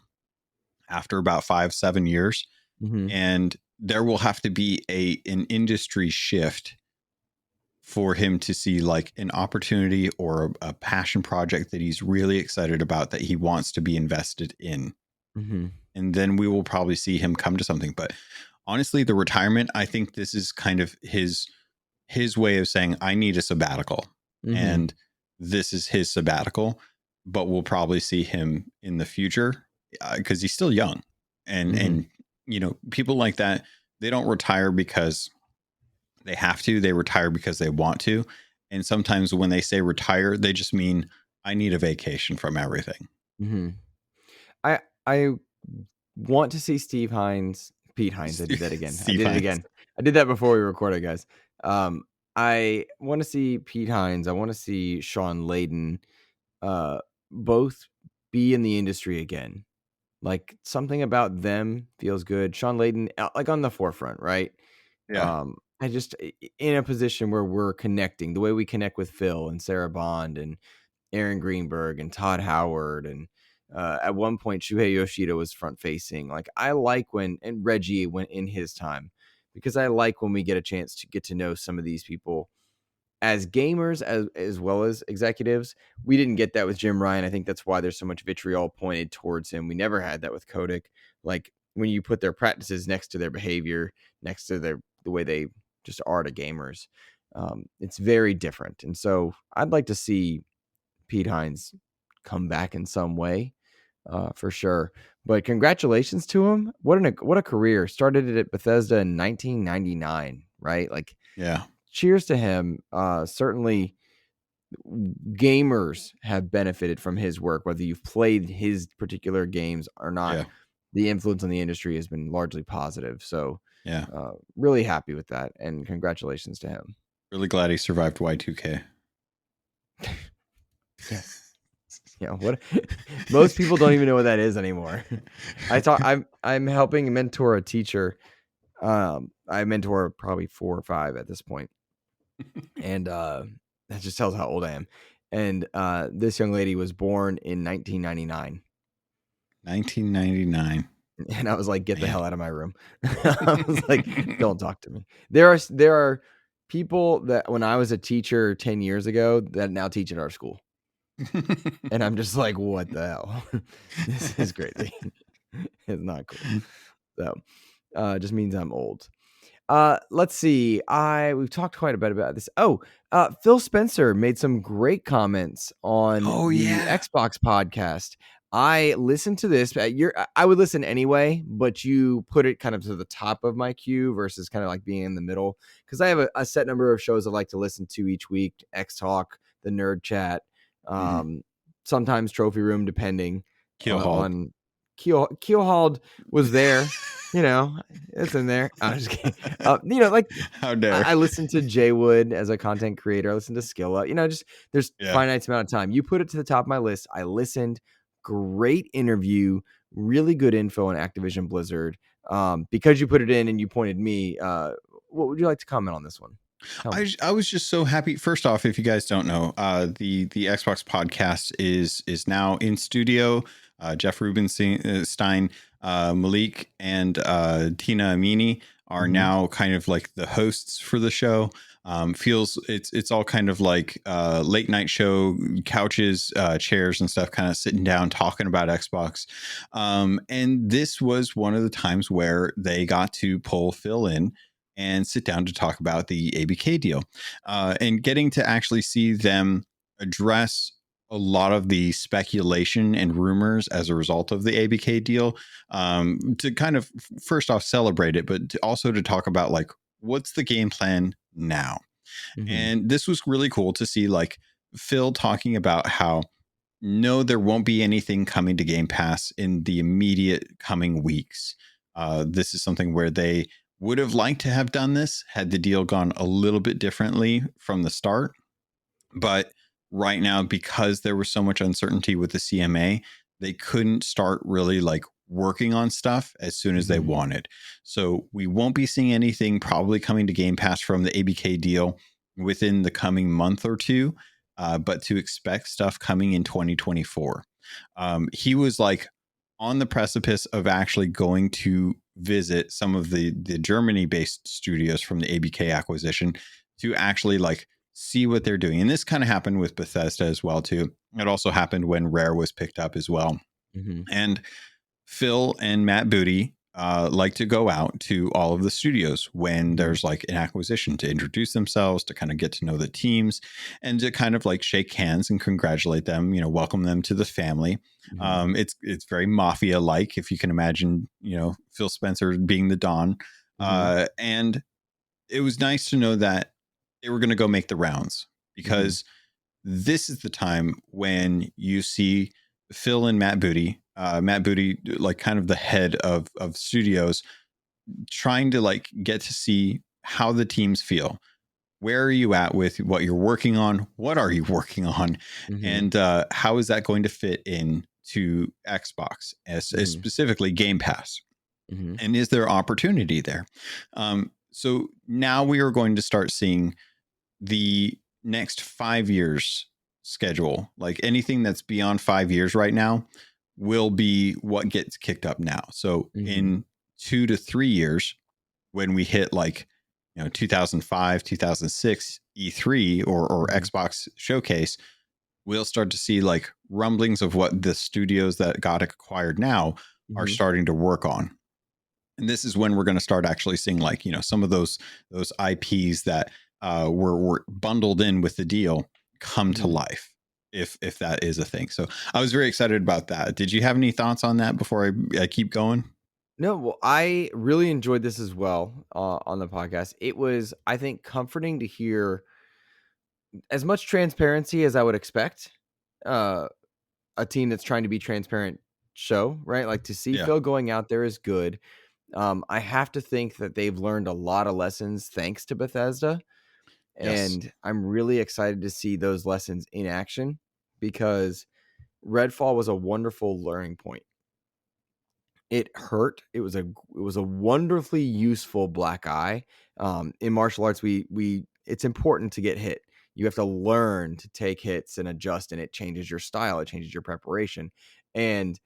[SPEAKER 2] after about 5-7 years,
[SPEAKER 1] Mm-hmm.
[SPEAKER 2] and there will have to be an industry shift for him to see like an opportunity or a passion project that he's really excited about that he wants to be invested in.
[SPEAKER 1] Mm-hmm.
[SPEAKER 2] And then we will probably see him come to something. But honestly, the retirement, I think this is kind of his way of saying, I need a sabbatical.
[SPEAKER 1] Mm-hmm.
[SPEAKER 2] And this is his sabbatical, but we'll probably see him in the future because he's still young. And people like that, they don't retire because they have to, they retire because they want to. And sometimes when they say retire, they just mean I need a vacation from everything.
[SPEAKER 1] Mm-hmm. I want to see Pete Hines. I did that again. I did it again. I did that before we recorded, guys. I want to see Pete Hines. I want to see Sean Layden, both be in the industry again. Like something about them feels good. Sean Layden, like on the forefront, right?
[SPEAKER 2] Yeah.
[SPEAKER 1] I just in a position where we're connecting the way we connect with Phil and Sarah Bond and Aaron Greenberg and Todd Howard, and at one point Shuhei Yoshida was front facing. Like I like when, and Reggie went in his time, because I like when we get a chance to get to know some of these people as gamers as well as executives. We didn't get that with Jim Ryan. I think that's why there's so much vitriol pointed towards him. We never had that with Kotick. Like when you put their practices next to their behavior, next to the way they just are to gamers, it's very different. And so I'd like to see Pete Hines come back in some way, for sure. But congratulations to him. What a career. Started it at Bethesda in 1999, right? Like,
[SPEAKER 2] Yeah.
[SPEAKER 1] cheers to him. Certainly gamers have benefited from his work, whether you've played his particular games or not.
[SPEAKER 2] Yeah.
[SPEAKER 1] The influence on the industry has been largely positive. So
[SPEAKER 2] Yeah.
[SPEAKER 1] really happy with that. And congratulations to him.
[SPEAKER 2] Really glad he survived Y2K.
[SPEAKER 1] Yes. Yeah, what most people don't even know what that is anymore. I'm helping mentor a teacher. I mentor probably 4 or 5 at this point. And that just tells how old I am. And this young lady was born in 1999.
[SPEAKER 2] 1999.
[SPEAKER 1] And I was like, get the hell out of my room. I was like, don't talk to me. There are people that when I was a teacher 10 years ago that now teach at our school. And I'm just like, what the hell? This is crazy. It's not cool. So just means I'm old. Let's see. We've talked quite a bit about this. Phil Spencer made some great comments on the Xbox podcast. I listened to this. I would listen anyway, but you put it kind of to the top of my queue versus kind of like being in the middle, because I have a set number of shows I like to listen to each week. X Talk, the Nerd Chat, sometimes Trophy Room, depending on Keelhauled was there. It's in there. I'm just kidding. Like
[SPEAKER 2] how dare
[SPEAKER 1] I listen to Jay Wood as a content creator. I listen to Skilla. Just there's finite amount of time. You put it to the top of my list. I listened. Great interview. Really good info on Activision Blizzard. Because you put it in and you pointed me. What would you like to comment on this one?
[SPEAKER 2] I was just so happy. First off, if you guys don't know, the Xbox podcast is now in studio. Jeff Rubenstein, Malik, and Tina Amini are now kind of like the hosts for the show. Feels it's all kind of like late night show, couches, chairs and stuff, kind of sitting down talking about Xbox. And this was one of the times where they got to pull Phil in and sit down to talk about the ABK deal, and getting to actually see them address a lot of the speculation and rumors as a result of the ABK deal, to kind of first off celebrate it, but also to talk about like, what's the game plan now? And this was really cool to see like Phil talking about how no, there won't be anything coming to Game Pass in the immediate coming weeks. This is something where they would have liked to have done this had the deal gone a little bit differently from the start. But right now, because there was so much uncertainty with the CMA, they couldn't start really like working on stuff as soon as they wanted. So we won't be seeing anything probably coming to Game Pass from the ABK deal within the coming month or two, but to expect stuff coming in 2024. He was like on the precipice of actually going to visit some of the Germany based studios from the ABK acquisition to actually like see what they're doing. And this kind of happened with Bethesda as well too. It also happened when Rare was picked up as well. And Phil and Matt Booty like to go out to all of the studios when there's like an acquisition to introduce themselves, to kind of get to know the teams, and to kind of like shake hands and congratulate them, you know, welcome them to the family. It's very mafia like, if you can imagine, you know, Phil Spencer being the Don. And it was nice to know that they were going to go make the rounds, because this is the time when you see Phil and Matt Booty, like kind of the head of studios, trying to like get to see how the teams feel. Where are you at with what you're working on? What are you working on? And how is that going to fit in to Xbox, as specifically Game Pass? And is there opportunity there? So now we are going to start seeing the next 5 years schedule. Like anything that's beyond 5 years right now will be what gets kicked up now. So in 2 to 3 years, when we hit like, you know, 2005, 2006 E3 or Xbox showcase, we'll start to see like rumblings of what the studios that got acquired now are starting to work on. And this is when we're going to start actually seeing like, you know, some of those IPs that were bundled in with the deal come to life, if that is a thing. So I was very excited about that. Did you have any thoughts on that before I keep going?
[SPEAKER 1] No, well, I really enjoyed this as well on the podcast. It was, I think, comforting to hear as much transparency as I would expect a team that's trying to be transparent show, right? Like to see Phil going out there is good. I have to think that they've learned a lot of lessons thanks to Bethesda. And I'm really excited to see those lessons in action, because Redfall was a wonderful learning point. It hurt. It was a wonderfully useful black eye. In martial arts, we it's important to get hit. You have to learn to take hits and adjust, and it changes your style. It changes your preparation, and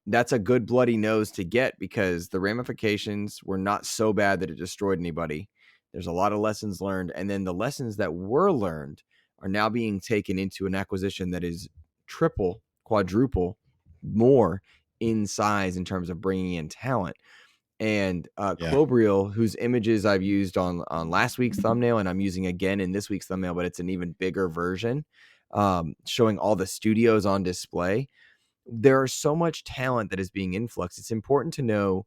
[SPEAKER 1] that's a good bloody nose to get, because the ramifications were not so bad that it destroyed anybody. There's a lot of lessons learned, and then the lessons that were learned are now being taken into an acquisition that is triple, quadruple more in size in terms of bringing in talent. And Clobriel, whose images I've used on last week's thumbnail, and I'm using again in this week's thumbnail, but it's an even bigger version, showing all the studios on display. There is so much talent that is being influxed. It's important to know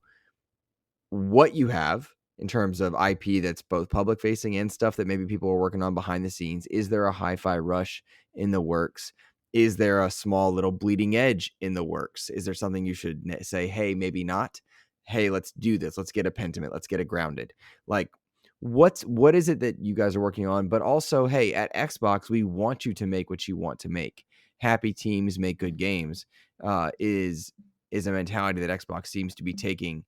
[SPEAKER 1] what you have in terms of IP that's both public facing and stuff that maybe people are working on behind the scenes. Is there a hi-fi rush in the works? Is there a small little bleeding edge in the works? Is there something you should say, hey, maybe not? Hey, let's do this. Let's get a Pentiment. Let's get it grounded. Like, what is it that you guys are working on? But also, hey, at Xbox, we want you to make what you want to make. Happy teams make good games. Is a mentality that Xbox seems to be taking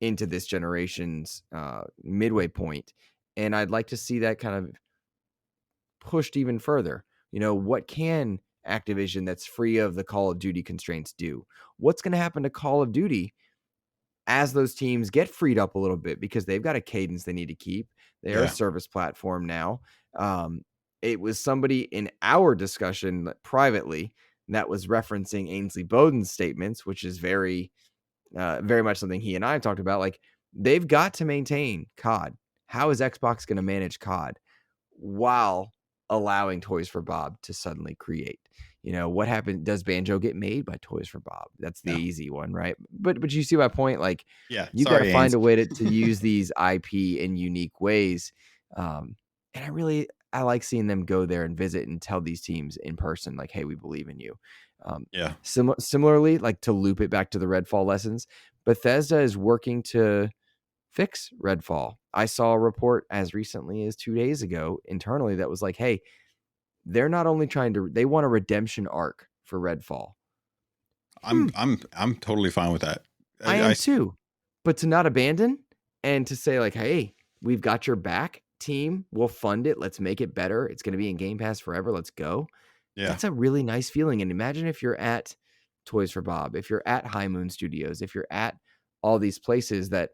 [SPEAKER 1] into this generation's midway point. And I'd like to see that kind of pushed even further. You know, what can Activision that's free of the Call of Duty constraints do? What's going to happen to Call of Duty as those teams get freed up a little bit, because they've got a cadence they need to keep? They're a service platform now. It was somebody in our discussion privately that was referencing Ainsley Bowden's statements, which is very much something he and I have talked about. Like, they've got to maintain COD. How is Xbox going to manage COD while allowing Toys for Bob to suddenly create? You know, what happened? Does Banjo get made by Toys for Bob? That's the easy one, right? But you see my point? Like, you got to find a way to use these IP in unique ways. And I like seeing them go there and visit and tell these teams in person, like, hey, we believe in you. Similarly, like, to loop it back to the Redfall lessons, Bethesda is working to fix Redfall. I saw a report as recently as 2 days ago internally that was like, hey, they're not only they want a redemption arc for Redfall.
[SPEAKER 2] I'm totally fine with that.
[SPEAKER 1] I am too. But to not abandon and to say like, hey, we've got your back, team. We'll fund it. Let's make it better. It's going to be in Game Pass forever. Let's go.
[SPEAKER 2] Yeah.
[SPEAKER 1] That's a really nice feeling. And imagine if you're at Toys for Bob, if you're at High Moon Studios, if you're at all these places that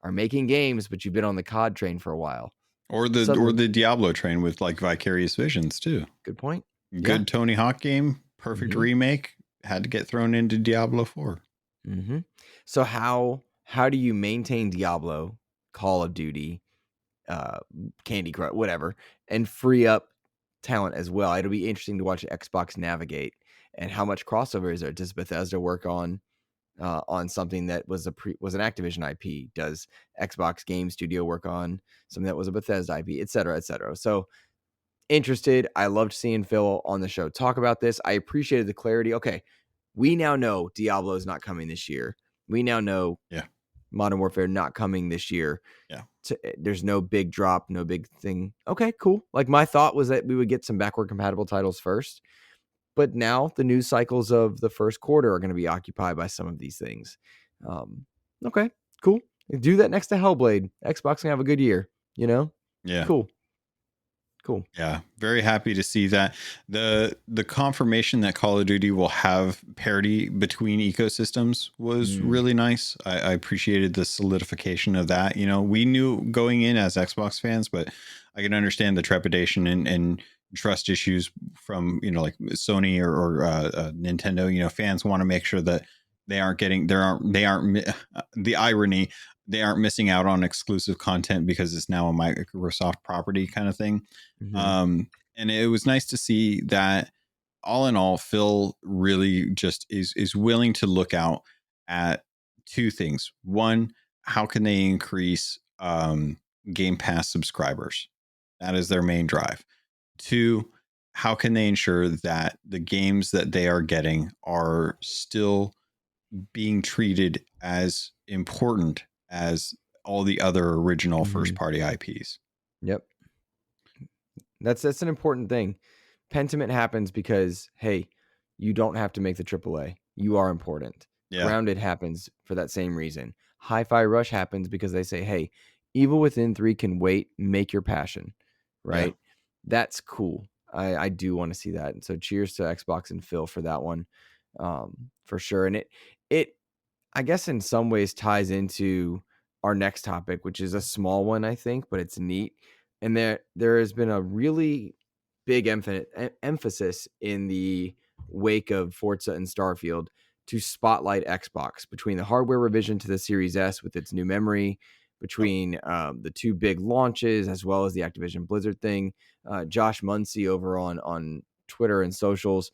[SPEAKER 1] are making games, but you've been on the COD train for a while.
[SPEAKER 2] Or the Diablo train with like Vicarious Visions too.
[SPEAKER 1] Good point.
[SPEAKER 2] Good Tony Hawk game, perfect remake, had to get thrown into Diablo 4.
[SPEAKER 1] So how do you maintain Diablo, Call of Duty, Candy Crush, whatever, and free up talent as well? It'll be interesting to watch Xbox navigate, and how much crossover is there? Does Bethesda work on something that was was an Activision IP? Does Xbox Game Studio work on something that was a Bethesda IP, et cetera, et cetera? So interested. I loved seeing Phil on the show talk about this. I appreciated the clarity. Okay, we now know Diablo is not coming this year. We now know Modern Warfare not coming this year.
[SPEAKER 2] Yeah.
[SPEAKER 1] There's no big drop, no big thing. Okay, cool. Like my thought was that we would get some backward compatible titles first. But now the news cycles of the first quarter are going to be occupied by some of these things. Okay, cool. Do that next to Hellblade. Xbox can have a good year, you know?
[SPEAKER 2] Yeah.
[SPEAKER 1] Cool.
[SPEAKER 2] Yeah, very happy to see that. The confirmation that Call of Duty will have parity between ecosystems was really nice. I appreciated the solidification of that. You know, we knew going in as Xbox fans, but I can understand the trepidation and trust issues from, you know, like Sony or Nintendo. You know, fans want to make sure that they aren't the irony, they aren't missing out on exclusive content because it's now a Microsoft property kind of thing. And it was nice to see that all in all, Phil really just is willing to look out at two things. One, how can they increase Game Pass subscribers? That is their main drive. Two, how can they ensure that the games that they are getting are still being treated as important as all the other original first party IPs?
[SPEAKER 1] Yep. That's an important thing. Pentiment happens because, hey, you don't have to make the AAA. You are important.
[SPEAKER 2] Yeah.
[SPEAKER 1] Grounded happens for that same reason. Hi-Fi Rush happens because they say, hey, Evil Within 3 can wait, make your passion, right? Yeah. That's cool. I do want to see that. And so cheers to Xbox and Phil for that one, for sure. And it I guess in some ways ties into our next topic, which is a small one, I think, but it's neat. And there has been a really big emphasis in the wake of Forza and Starfield to spotlight Xbox between the hardware revision to the Series S with its new memory, between the two big launches, as well as the Activision Blizzard thing. Josh Muncy over on Twitter and socials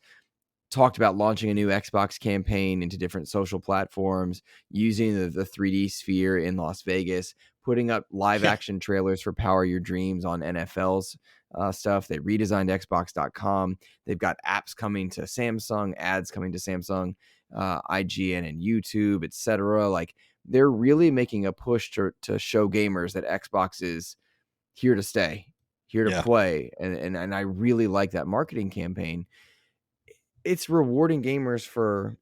[SPEAKER 1] talked about launching a new Xbox campaign into different social platforms, using the 3D sphere in Las Vegas, putting up live action trailers for Power Your Dreams on NFL's stuff. They redesigned Xbox.com. They've got apps coming to Samsung, ads coming to Samsung, IGN and YouTube, etc. Like they're really making a push to show gamers that Xbox is here to stay, here to play. And I really like that marketing campaign. It's rewarding gamers for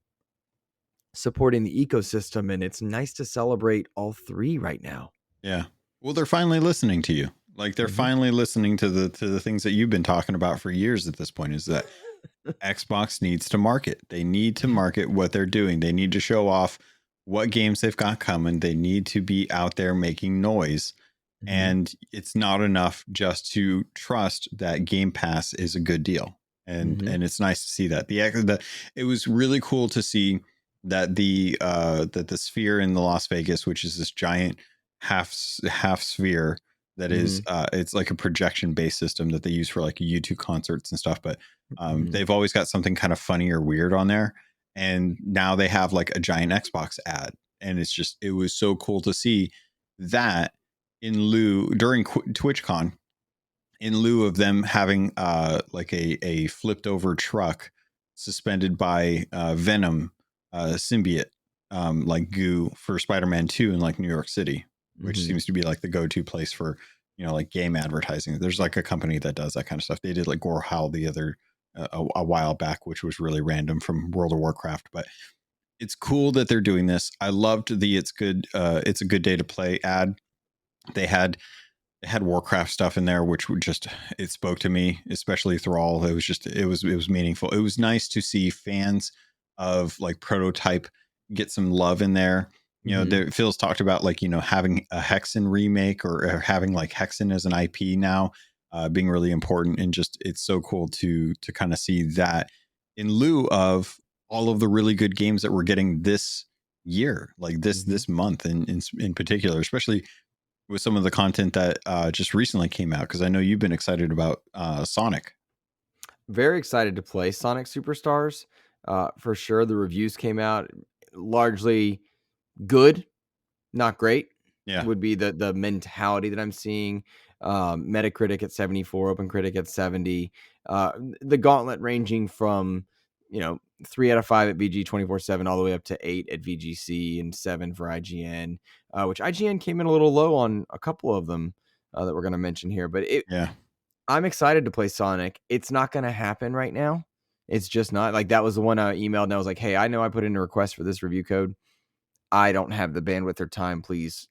[SPEAKER 1] supporting the ecosystem, and it's nice to celebrate all three right now.
[SPEAKER 2] Yeah. Well, they're finally listening to you. Like they're finally listening to the things that you've been talking about for years at this point, is that Xbox needs to market. They need to market what they're doing. They need to show off what games they've got coming. They need to be out there making noise. And it's not enough just to trust that Game Pass is a good deal. And it's nice to see that. It was really cool to see that the sphere in the Las Vegas, which is this giant half sphere that is it's like a projection based system that they use for like YouTube concerts and stuff, but they've always got something kind of funny or weird on there, and now they have like a giant Xbox ad, and it was so cool to see that during TwitchCon, in lieu of them having like a flipped over truck suspended by Venom symbiote like goo for Spider-Man 2 in like New York City, which seems to be like the go-to place for like game advertising. There's like a company that does that kind of stuff. They did like Gore Howl the other a while back, which was really random from World of Warcraft, but it's cool that they're doing this. I loved the it's a good day to play ad. They had Warcraft stuff in there, which would just, it spoke to me, especially Thrall. It was meaningful. It was nice to see fans of like Prototype get some love in there. Phil's talked about like, having a Hexen remake or having like Hexen as an IP now, being really important. And just, it's so cool to kind of see that in lieu of all of the really good games that we're getting this year, like this month in particular, especially with some of the content that just recently came out, because I know you've been excited about Sonic.
[SPEAKER 1] Very excited to play Sonic Superstars. For sure, the reviews came out largely good, not great.
[SPEAKER 2] Yeah.
[SPEAKER 1] Would be the mentality that I'm seeing. Metacritic at 74, OpenCritic at 70. The gauntlet ranging from 3 out of 5 at VG 24/7 all the way up to 8 at VGC and 7 for IGN, which IGN came in a little low on a couple of them that we're going to mention here. But I'm excited to play Sonic. It's not going to happen right now. It's just not. Like, that was the one I emailed and I was like, hey, I know I put in a request for this review code. I don't have the bandwidth or time. Please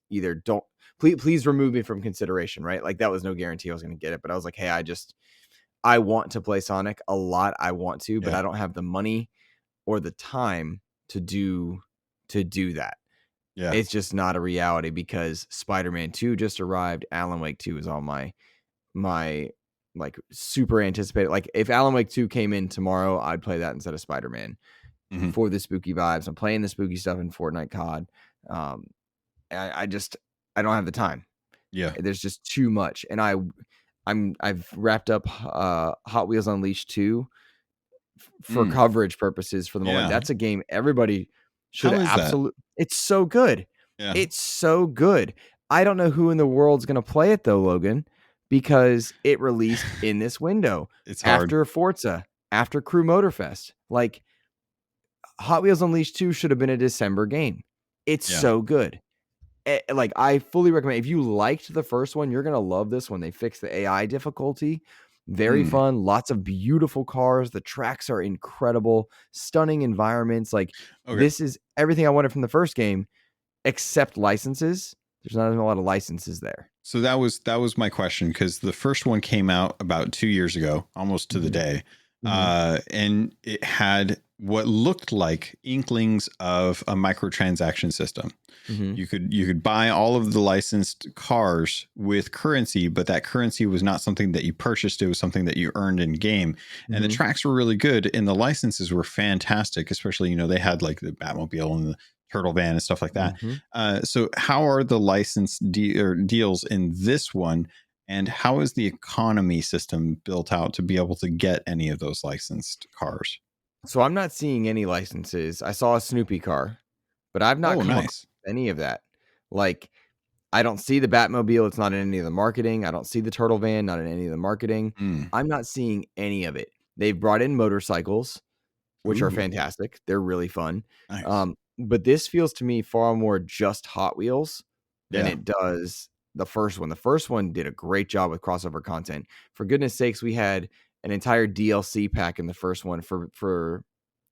[SPEAKER 1] please remove me from consideration, right? Like, that was no guarantee I was going to get it, but I was like, hey, I want to play Sonic a lot. I want to, but I don't have the money or the time to do that.
[SPEAKER 2] Yeah.
[SPEAKER 1] It's just not a reality because Spider-Man 2 just arrived. Alan Wake 2 is on my like super anticipated. Like, if Alan Wake 2 came in tomorrow, I'd play that instead of Spider-Man for the spooky vibes. I'm playing the spooky stuff in Fortnite COD. I don't have the time.
[SPEAKER 2] Yeah.
[SPEAKER 1] There's just too much. And I've wrapped up Hot Wheels Unleashed 2 for coverage purposes for the moment. That's a game everybody should absolutely. It's so good.
[SPEAKER 2] Yeah.
[SPEAKER 1] It's so good. I don't know who in the world's going to play it though, Logan, because it released in this window.
[SPEAKER 2] It's hard.
[SPEAKER 1] After Forza, after Crew Motorfest. Like, Hot Wheels Unleashed 2 should have been a December game. It's so good. Like, I fully recommend. If you liked the first one, you're going to love this one. They fixed the AI difficulty. Very fun. Lots of beautiful cars. The tracks are incredible. Stunning environments. Like, this is everything I wanted from the first game, except licenses. There's not a lot of licenses there.
[SPEAKER 2] So that was my question, because the first one came out about 2 years ago, almost to the day. And it had what looked like inklings of a microtransaction system. You could buy all of the licensed cars with currency, but that currency was not something that you purchased. It was something that you earned in game. And the tracks were really good and the licenses were fantastic, especially, they had like the Batmobile and the Turtle Van and stuff like that. So how are the license deals in this one? And how is the economy system built out to be able to get any of those licensed cars?
[SPEAKER 1] So I'm not seeing any licenses. I saw a Snoopy car, but I've not come across any of that. Like, I don't see the Batmobile. It's not in any of the marketing. I don't see the Turtle Van, not in any of the marketing. I'm not seeing any of it. They've brought in motorcycles, which are fantastic. They're really fun.
[SPEAKER 2] Nice.
[SPEAKER 1] But this feels to me far more just Hot Wheels than it does the first one. The first one did a great job with crossover content. For goodness sakes, we had an entire DLC pack in the first one for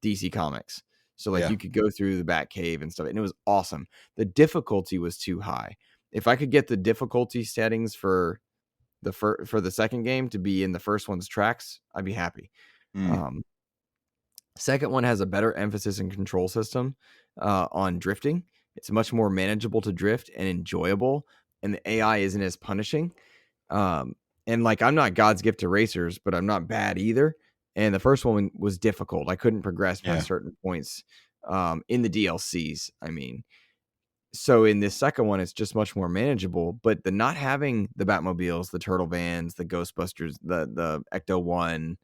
[SPEAKER 1] DC Comics. So like you could go through the Batcave and stuff, and it was awesome. The difficulty was too high. If I could get the difficulty settings for the second game to be in the first one's tracks, I'd be happy. Second one has a better emphasis and control system on drifting. It's much more manageable to drift and enjoyable, and the AI isn't as punishing. And like, I'm not God's gift to racers, but I'm not bad either. And the first one was difficult. I couldn't progress past certain points in the DLCs. I mean, so in this second one, it's just much more manageable. But the not having the Batmobiles, the Turtle Vans, the Ghostbusters, the Ecto One,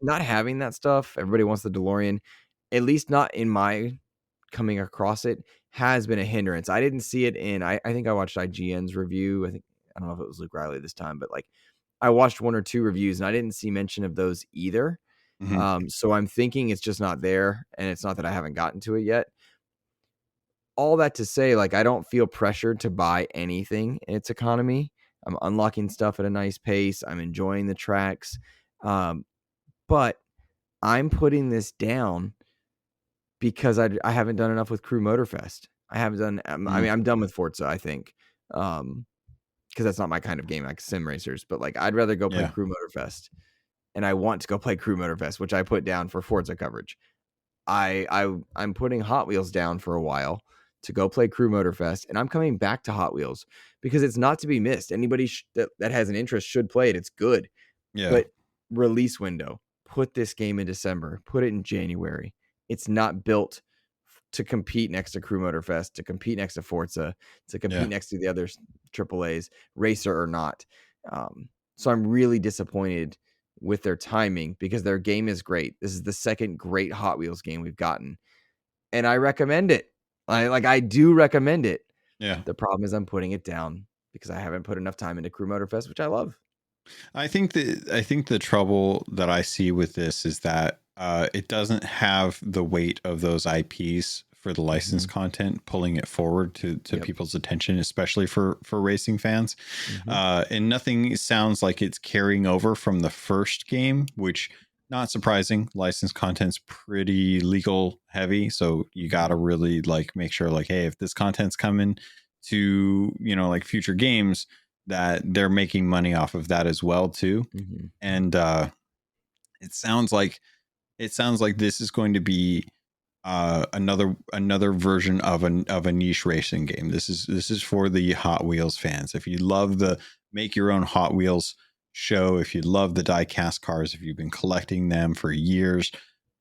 [SPEAKER 1] not having that stuff. Everybody wants the DeLorean, at least not in my coming across it, has been a hindrance. I didn't see it in. I think I watched IGN's review. I don't know if it was Luke Riley this time, but like, I watched 1 or 2 reviews and I didn't see mention of those either. So I'm thinking it's just not there, and it's not that I haven't gotten to it yet. All that to say, like, I don't feel pressured to buy anything in its economy. I'm unlocking stuff at a nice pace. I'm enjoying the tracks. But I'm putting this down because I haven't done enough with Crew Motorfest. I haven't done. I mean, I'm done with Forza, I think, because that's not my kind of game, like sim racers. But like, I'd rather go play
[SPEAKER 2] Yeah.
[SPEAKER 1] Crew Motorfest, and I want to go play Crew Motorfest, which I put down for Forza coverage. I'm putting Hot Wheels down for a while to go play Crew Motorfest, and I'm coming back to Hot Wheels because it's not to be missed. Anybody that has an interest should play it. It's good,
[SPEAKER 2] Yeah.
[SPEAKER 1] but release window. Put this game in December. Put it in January. It's not built to compete next to Crew Motorfest, to compete next to Forza, to compete next to the other AAAs, racer or not. So I'm really disappointed with their timing because their game is great. This is the second great Hot Wheels game we've gotten, and I recommend it. I do recommend it.
[SPEAKER 2] Yeah.
[SPEAKER 1] The problem is I'm putting it down because I haven't put enough time into Crew Motorfest, which I love.
[SPEAKER 2] I think the trouble that I see with this is that it doesn't have the weight of those IPs for the licensed content pulling it forward to people's attention, especially for racing fans. And nothing sounds like it's carrying over from the first game, which not surprising. Licensed content's pretty legal heavy, so you got to really like make sure like, hey, if this content's coming to like future games, that they're making money off of that as well too. And it sounds like this is going to be another version of a niche racing game. This is for the Hot Wheels fans. If you love the make your own Hot Wheels show, if you love the die-cast cars, if you've been collecting them for years,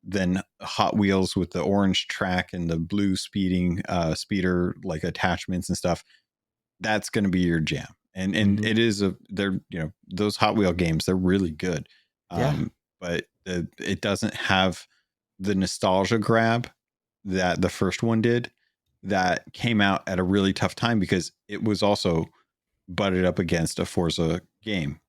[SPEAKER 2] then Hot Wheels with the orange track and the blue speeder like attachments and stuff, that's going to be your jam. And it is they're those Hot Wheel games, they're really good. But it doesn't have the nostalgia grab that the first one did, that came out at a really tough time because it was also butted up against a Forza game.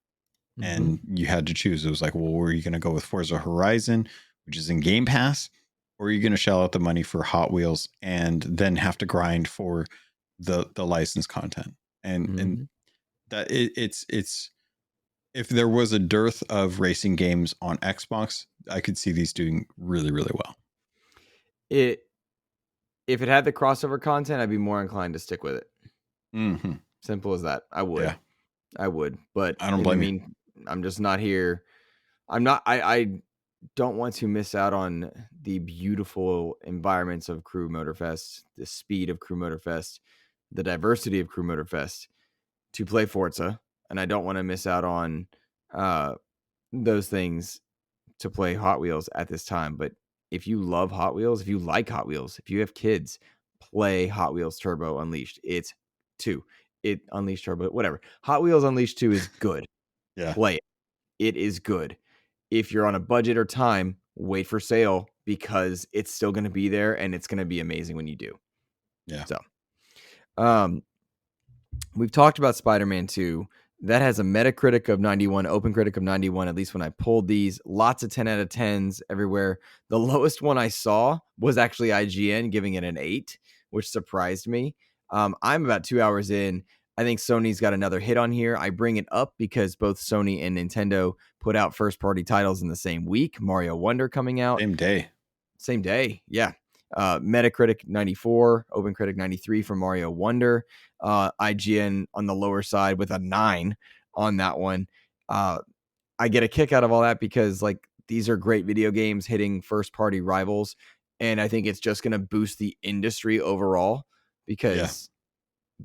[SPEAKER 2] And you had to choose. It was like, well, were you going to go with Forza Horizon, which is in Game Pass, or are you going to shell out the money for Hot Wheels and then have to grind for the licensed content? And that it's if there was a dearth of racing games on Xbox, I could see these doing really, really well.
[SPEAKER 1] If it had the crossover content, I'd be more inclined to stick with it. Simple as that. I would. I would. But
[SPEAKER 2] I don't blame you.
[SPEAKER 1] I'm just not here. I don't want to miss out on the beautiful environments of Crew Motorfest, the speed of Crew Motorfest, the diversity of Crew Motorfest to play Forza. And I don't want to miss out on those things to play Hot Wheels at this time. But if you love Hot Wheels, if you like Hot Wheels, if you have kids, play Hot Wheels Turbo Unleashed. It's 2. It Unleashed Turbo, whatever. Hot Wheels Unleashed 2 is good. Play it. It is good. If you're on a budget or time, wait for sale because it's still going to be there and it's going to be amazing when you do. So, we've talked about Spider-Man 2. That has a Metacritic of 91, OpenCritic of 91, at least when I pulled these. Lots of 10 out of 10s everywhere. The lowest one I saw was actually IGN giving it an 8, which surprised me. I'm about 2 hours in. I think Sony's got another hit on here. I bring it up because both Sony and Nintendo put out first-party titles in the same week. Mario Wonder coming out. Same day, yeah. Metacritic 94, OpenCritic 93 for Mario Wonder. IGN on the lower side with a 9 on that one. I get a kick out of all that because like these are great video games hitting first-party rivals, and I think it's just going to boost the industry overall because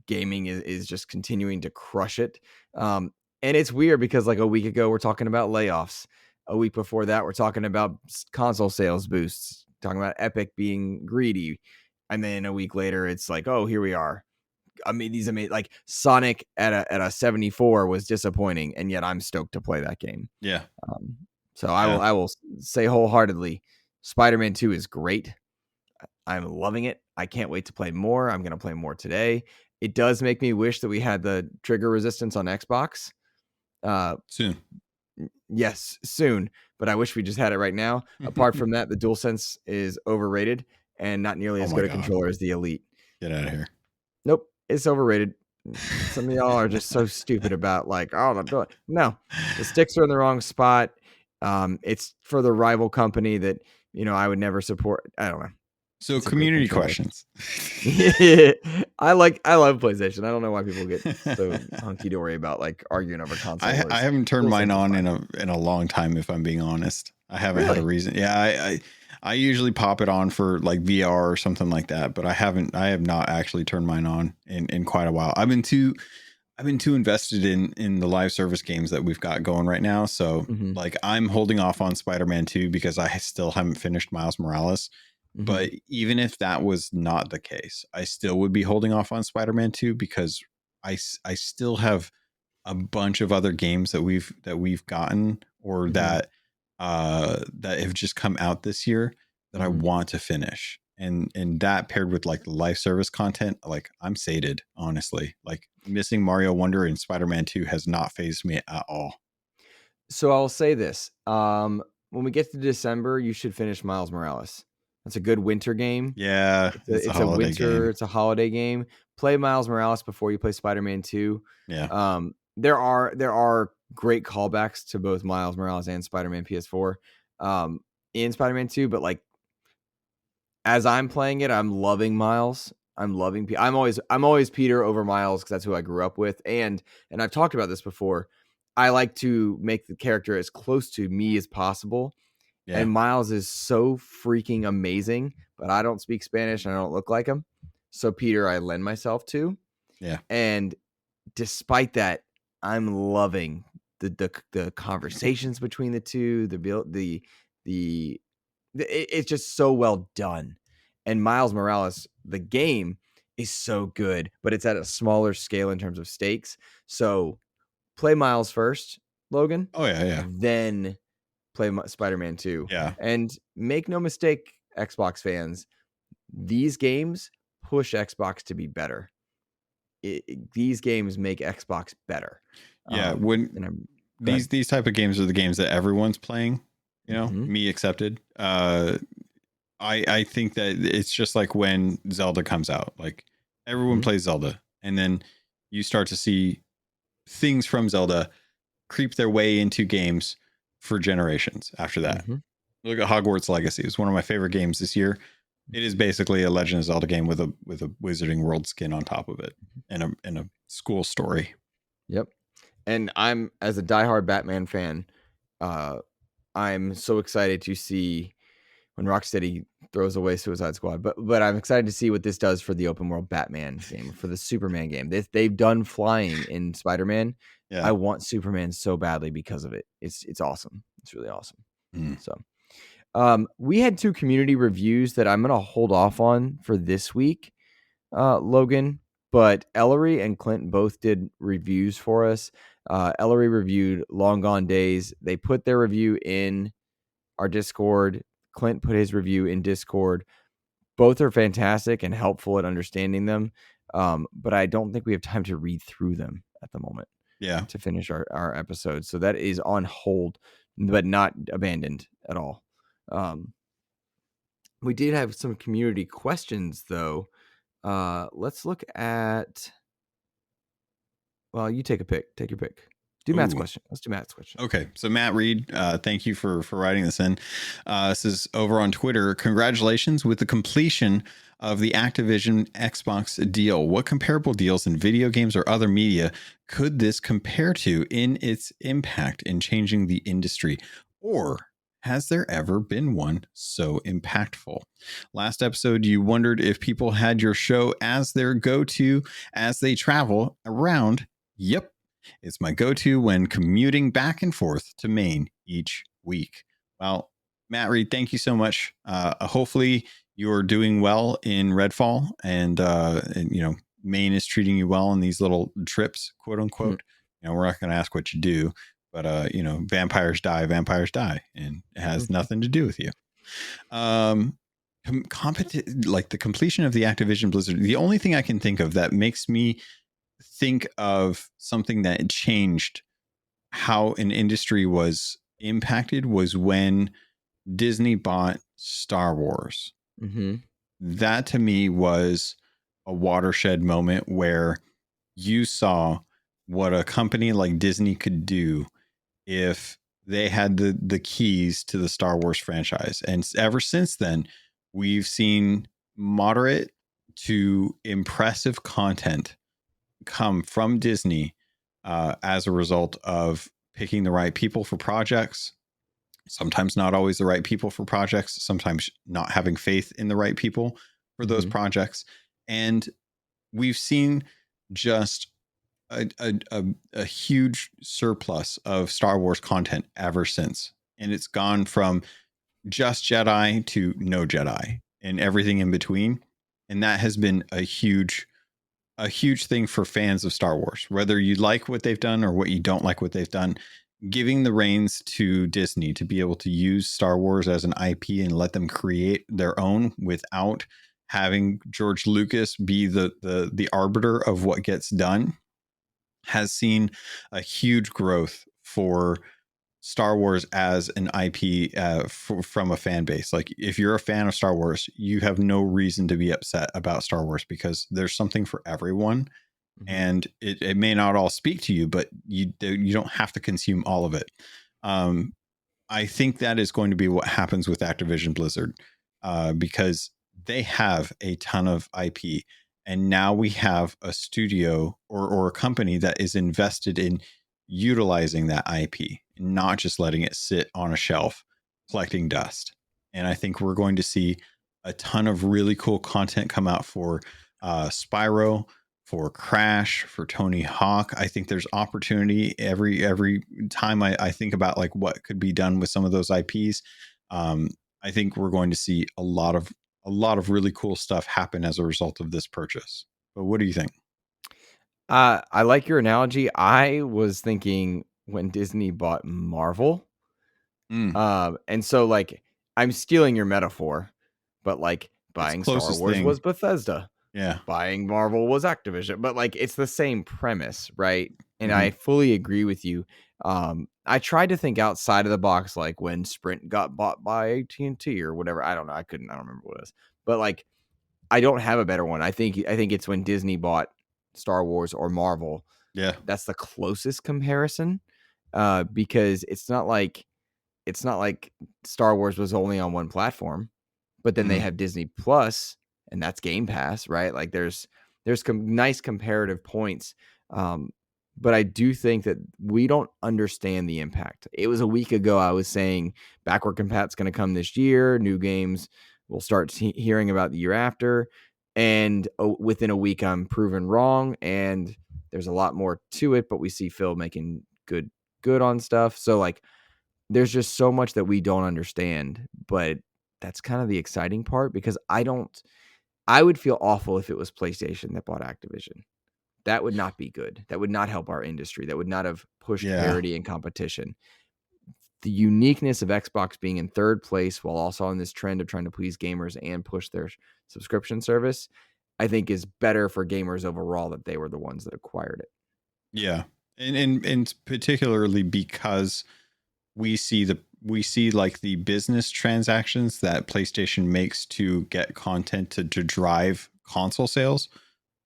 [SPEAKER 1] gaming is just continuing to crush it. And it's weird because like a week ago we're talking about layoffs. A week before that we're talking about console sales boosts, talking about Epic being greedy. And then a week later it's like, oh, here we are. I mean, these amazing, like Sonic at a 74 was disappointing, and yet I'm stoked to play that game. So I will say wholeheartedly, Spider-Man 2 is great. I'm loving it. I can't wait to play more. I'm going to play more today. It does make me wish that we had the trigger resistance on Xbox.
[SPEAKER 2] Soon.
[SPEAKER 1] Yes, soon. But I wish we just had it right now. Apart from that, the DualSense is overrated and not nearly as good a controller as the Elite.
[SPEAKER 2] Get out of here.
[SPEAKER 1] Nope, it's overrated. Some of y'all are just so stupid about like, oh, no, the sticks are in the wrong spot. It's for the rival company that I would never support. I don't know.
[SPEAKER 2] So
[SPEAKER 1] It's a great
[SPEAKER 2] community
[SPEAKER 1] controller.
[SPEAKER 2] questions.
[SPEAKER 1] I love PlayStation. I don't know why people get so hunky dory about like arguing over console wars.
[SPEAKER 2] I haven't turned
[SPEAKER 1] Those
[SPEAKER 2] mine
[SPEAKER 1] things are
[SPEAKER 2] on
[SPEAKER 1] fine.
[SPEAKER 2] in a long time, if I'm being honest. I haven't had a
[SPEAKER 1] Really?
[SPEAKER 2] reason. Yeah, I usually pop it on for like VR or something like that, but I have not actually turned mine on in quite a while. I've been too invested in the live service games that we've got going right now. So
[SPEAKER 1] Mm-hmm.
[SPEAKER 2] like I'm holding off on Spider-Man 2 because I still haven't finished Miles Morales.
[SPEAKER 1] Mm-hmm.
[SPEAKER 2] But even if that was not the case, I still would be holding off on Spider-Man 2 because I still have a bunch of other games that we've gotten or
[SPEAKER 1] Mm-hmm.
[SPEAKER 2] that have just come out this year that I
[SPEAKER 1] Mm-hmm.
[SPEAKER 2] want to finish. And that paired with like the live service content, like I'm sated, honestly. Like missing Mario Wonder and Spider-Man 2 has not phased me at all.
[SPEAKER 1] So I'll say this. When we get to December, you should finish Miles Morales. That's a good winter game.
[SPEAKER 2] Yeah, it's a
[SPEAKER 1] It's a
[SPEAKER 2] holiday
[SPEAKER 1] winter,
[SPEAKER 2] game.
[SPEAKER 1] it's a holiday game. Play Miles Morales before you play Spider-Man 2.
[SPEAKER 2] Yeah.
[SPEAKER 1] There are great callbacks to both Miles Morales and Spider-Man PS4 in Spider-Man 2, but like as I'm playing it, I'm loving Miles. I'm always Peter over Miles because that's who I grew up with. And I've talked about this before. I like to make the character as close to me as possible.
[SPEAKER 2] Yeah.
[SPEAKER 1] And Miles is so freaking amazing, but I don't speak Spanish and I don't look like him. So Peter, I lend myself to.
[SPEAKER 2] Yeah.
[SPEAKER 1] And despite that, I'm loving the conversations between the two. It's just so well done. And Miles Morales, the game is so good, but it's at a smaller scale in terms of stakes. So play Miles first, Logan.
[SPEAKER 2] Oh yeah, yeah.
[SPEAKER 1] Then play Spider-Man 2.
[SPEAKER 2] Yeah.
[SPEAKER 1] And make no mistake, Xbox fans, these games push Xbox to be better. These games make Xbox better.
[SPEAKER 2] Yeah,
[SPEAKER 1] And I'm
[SPEAKER 2] these type of games are the games that everyone's playing,
[SPEAKER 1] Mm-hmm.
[SPEAKER 2] me accepted. I think that it's just like when Zelda comes out, like everyone
[SPEAKER 1] Mm-hmm.
[SPEAKER 2] plays Zelda, and then you start to see things from Zelda creep their way into games for generations after that.
[SPEAKER 1] Mm-hmm.
[SPEAKER 2] Look at Hogwarts Legacy. It's one of my favorite games this year. It is basically a Legend of Zelda game with a Wizarding World skin on top of it and a school story.
[SPEAKER 1] Yep. And I'm, as a diehard Batman fan, I'm so excited to see when Rocksteady throws away Suicide Squad. But I'm excited to see what this does for the open world Batman game, for the Superman game. They've done flying in Spider-Man.
[SPEAKER 2] Yeah.
[SPEAKER 1] I want Superman so badly because of it. It's awesome. It's really awesome. So we had 2 community reviews that I'm gonna hold off on for this week, Logan. But Ellery and Clint both did reviews for us. Ellery reviewed Long Gone Days. They put their review in our Discord. Clint put his review in Discord. Both are fantastic and helpful at understanding them. But I don't think we have time to read through them at the moment.
[SPEAKER 2] Yeah.
[SPEAKER 1] To finish our episode. So that is on hold, but not abandoned at all. We did have some community questions though. Let's look at. Well, you take a pick. Take your pick. Do Matt's question. Let's do Matt's question.
[SPEAKER 2] Okay, so Matt Reed, thank you for writing this in. This is over on Twitter. Congratulations with the completion of the Activision Xbox deal. What comparable deals in video games or other media could this compare to in its impact in changing the industry? Or has there ever been one so impactful? Last episode, you wondered if people had your show as their go-to as they travel around. Yep. It's my go-to when commuting back and forth to Maine each week. Well, Matt Reed, thank you so much. Hopefully you're doing well in Redfall and Maine is treating you well in these little trips, quote unquote. We're not going to ask what you do, but vampires die, and it has nothing to do with you. Like the completion of the Activision Blizzard, the only thing I can think of that makes me think of something that changed how an industry was impacted was when Disney bought Star Wars.
[SPEAKER 1] Mm-hmm.
[SPEAKER 2] That to me was a watershed moment where you saw what a company like Disney could do if they had the keys to the Star Wars franchise. And ever since then, we've seen moderate to impressive content come from Disney as a result of picking the right people for projects. Sometimes not always the right people for projects, sometimes not having faith in the right people for those projects. And we've seen just a huge surplus of Star Wars content ever since. And it's gone from just Jedi to no Jedi and everything in between. And that has been a huge thing for fans of Star Wars, whether you like what they've done or what you don't like what they've done. Giving the reins to Disney to be able to use Star Wars as an IP and let them create their own without having George Lucas be the arbiter of what gets done has seen a huge growth for Star Wars as an IP from a fan base. Like, if you're a fan of Star Wars, you have no reason to be upset about Star Wars because there's something for everyone. And it may not all speak to you, but you don't have to consume all of it. I think that is going to be what happens with Activision Blizzard because they have a ton of IP. And now we have a studio or a company that is invested in utilizing that IP, not just letting it sit on a shelf collecting dust. And I think we're going to see a ton of really cool content come out for Spyro, for Crash, for Tony Hawk. I think there's opportunity every time I think about like what could be done with some of those IPs. I think we're going to see a lot of really cool stuff happen as a result of this purchase. But what do you think?
[SPEAKER 1] I like your analogy. I was thinking when Disney bought Marvel. And so like I'm stealing your metaphor, but like
[SPEAKER 2] It's
[SPEAKER 1] buying Star
[SPEAKER 2] closest
[SPEAKER 1] Wars
[SPEAKER 2] thing.
[SPEAKER 1] was Bethesda.
[SPEAKER 2] Yeah.
[SPEAKER 1] Buying Marvel was Activision, but like it's the same premise, right? And I fully agree with you. I tried to think outside of the box, like when Sprint got bought by AT&T or whatever. I don't know. I don't remember what it was, but like I don't have a better one. I think it's when Disney bought Star Wars or Marvel.
[SPEAKER 2] Yeah.
[SPEAKER 1] That's the closest comparison, because it's not like Star Wars was only on one platform, but then they have Disney Plus, and that's Game Pass, right? Like there's nice comparative points. But I do think that we don't understand the impact. It was a week ago I was saying backward compat's going to come this year. New games we'll start hearing about the year after. And within a week, I'm proven wrong. And there's a lot more to it, but we see Phil making good on stuff. So like, there's just so much that we don't understand, but that's kind of the exciting part because I would feel awful if it was PlayStation that bought Activision. That would not be good. That would not help our industry. That would not have pushed parity and competition. The uniqueness of Xbox being in third place while also on this trend of trying to please gamers and push their subscription service, I think is better for gamers overall that they were the ones that acquired it.
[SPEAKER 2] Yeah. And particularly because we see like the business transactions that PlayStation makes to get content to drive console sales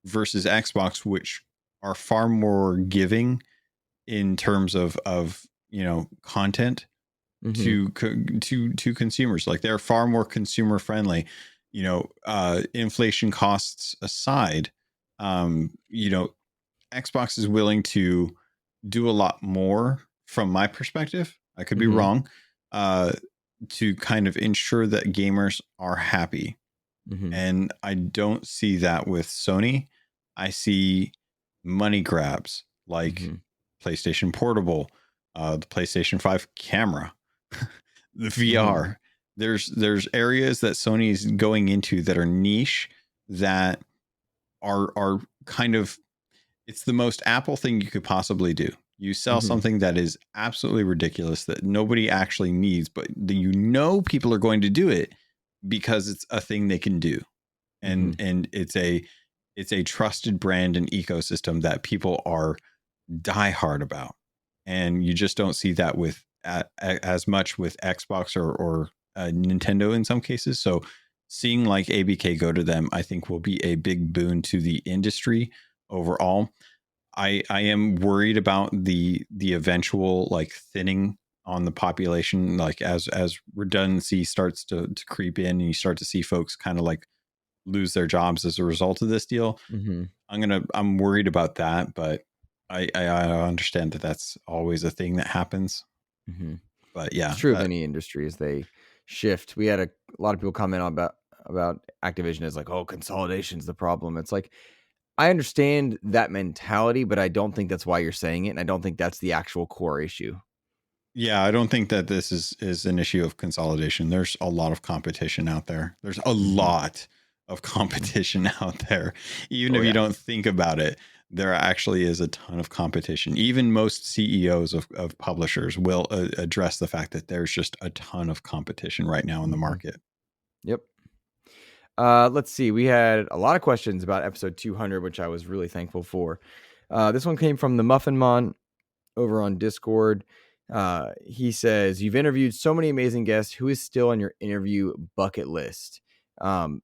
[SPEAKER 2] versus Xbox, which are far more giving in terms of content to consumers. Like they're far more consumer friendly. Inflation costs aside, Xbox is willing to do a lot more from my perspective. I could be wrong, to kind of ensure that gamers are happy. And I don't see that with Sony. I see money grabs like PlayStation Portable, the PlayStation 5 camera, the VR. There's areas that Sony is going into that are niche that are kind of, it's the most Apple thing you could possibly do. You sell something that is absolutely ridiculous that nobody actually needs, but people are going to do it because it's a thing they can do. And it's a trusted brand and ecosystem that people are diehard about. And you just don't see that with as much with Xbox or Nintendo in some cases. So seeing like ABK go to them, I think will be a big boon to the industry overall. I am worried about the eventual like thinning on the population, like as redundancy starts to creep in and you start to see folks kind of like lose their jobs as a result of this deal.
[SPEAKER 1] Mm-hmm.
[SPEAKER 2] I'm worried about that, but I understand that that's always a thing that happens.
[SPEAKER 1] Mm-hmm.
[SPEAKER 2] But
[SPEAKER 1] It's
[SPEAKER 2] yeah,
[SPEAKER 1] true of any industry as they shift. We had a lot of people comment on about Activision as like, oh, consolidation's the problem. It's like, I understand that mentality, but I don't think that's why you're saying it, and I don't think that's the actual core issue.
[SPEAKER 2] yeah, I don't think that this is an issue of consolidation. There's a lot of competition out there. There's a
[SPEAKER 1] Mm-hmm.
[SPEAKER 2] lot of competition out there. Even
[SPEAKER 1] Oh
[SPEAKER 2] if you
[SPEAKER 1] yeah.
[SPEAKER 2] don't think about it, there actually is a ton of competition. Even most CEOs of publishers will address the fact that there's just a ton of competition right now in the
[SPEAKER 1] Mm-hmm.
[SPEAKER 2] market.
[SPEAKER 1] Yep. Let's see. We had a lot of questions about episode 200, which I was really thankful for. This one came from the Muffin Mon over on Discord. He says, "You've interviewed so many amazing guests. Who is still on your interview bucket list?" Um,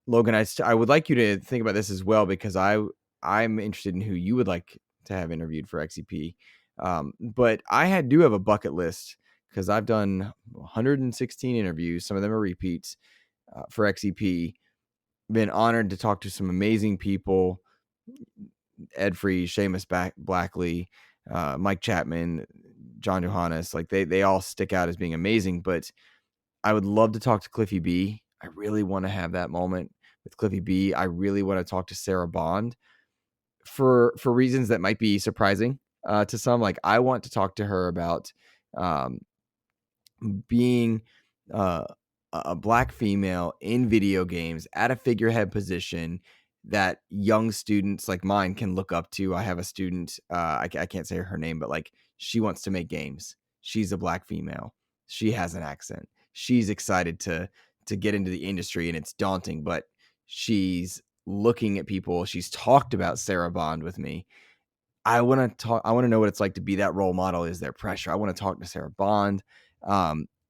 [SPEAKER 1] Logan, I would like you to think about this as well, because I'm interested in who you would like to have interviewed for XCP. But do have a bucket list because I've done 116 interviews. Some of them are repeats for XCP. Been honored to talk to some amazing people: Ed Freeze, Seamus Blackley, Mike Chapman, John Johannes. Like they all stick out as being amazing. But I would love to talk to Cliffy B. I really want to have that moment with Cliffy B. I really want to talk to Sarah Bond for reasons that might be surprising to some. Like I want to talk to her about um, being uh, a black female in video games at a figurehead position that young students like mine can look up to. I have a student, I can't say her name, but like she wants to make games. She's a black female. She has an accent. She's excited to get into the industry, and it's daunting, but she's looking at people. She's talked about Sarah Bond with me. I want to talk. I want to know what it's like to be that role model. Is there pressure? I want to talk to Sarah Bond.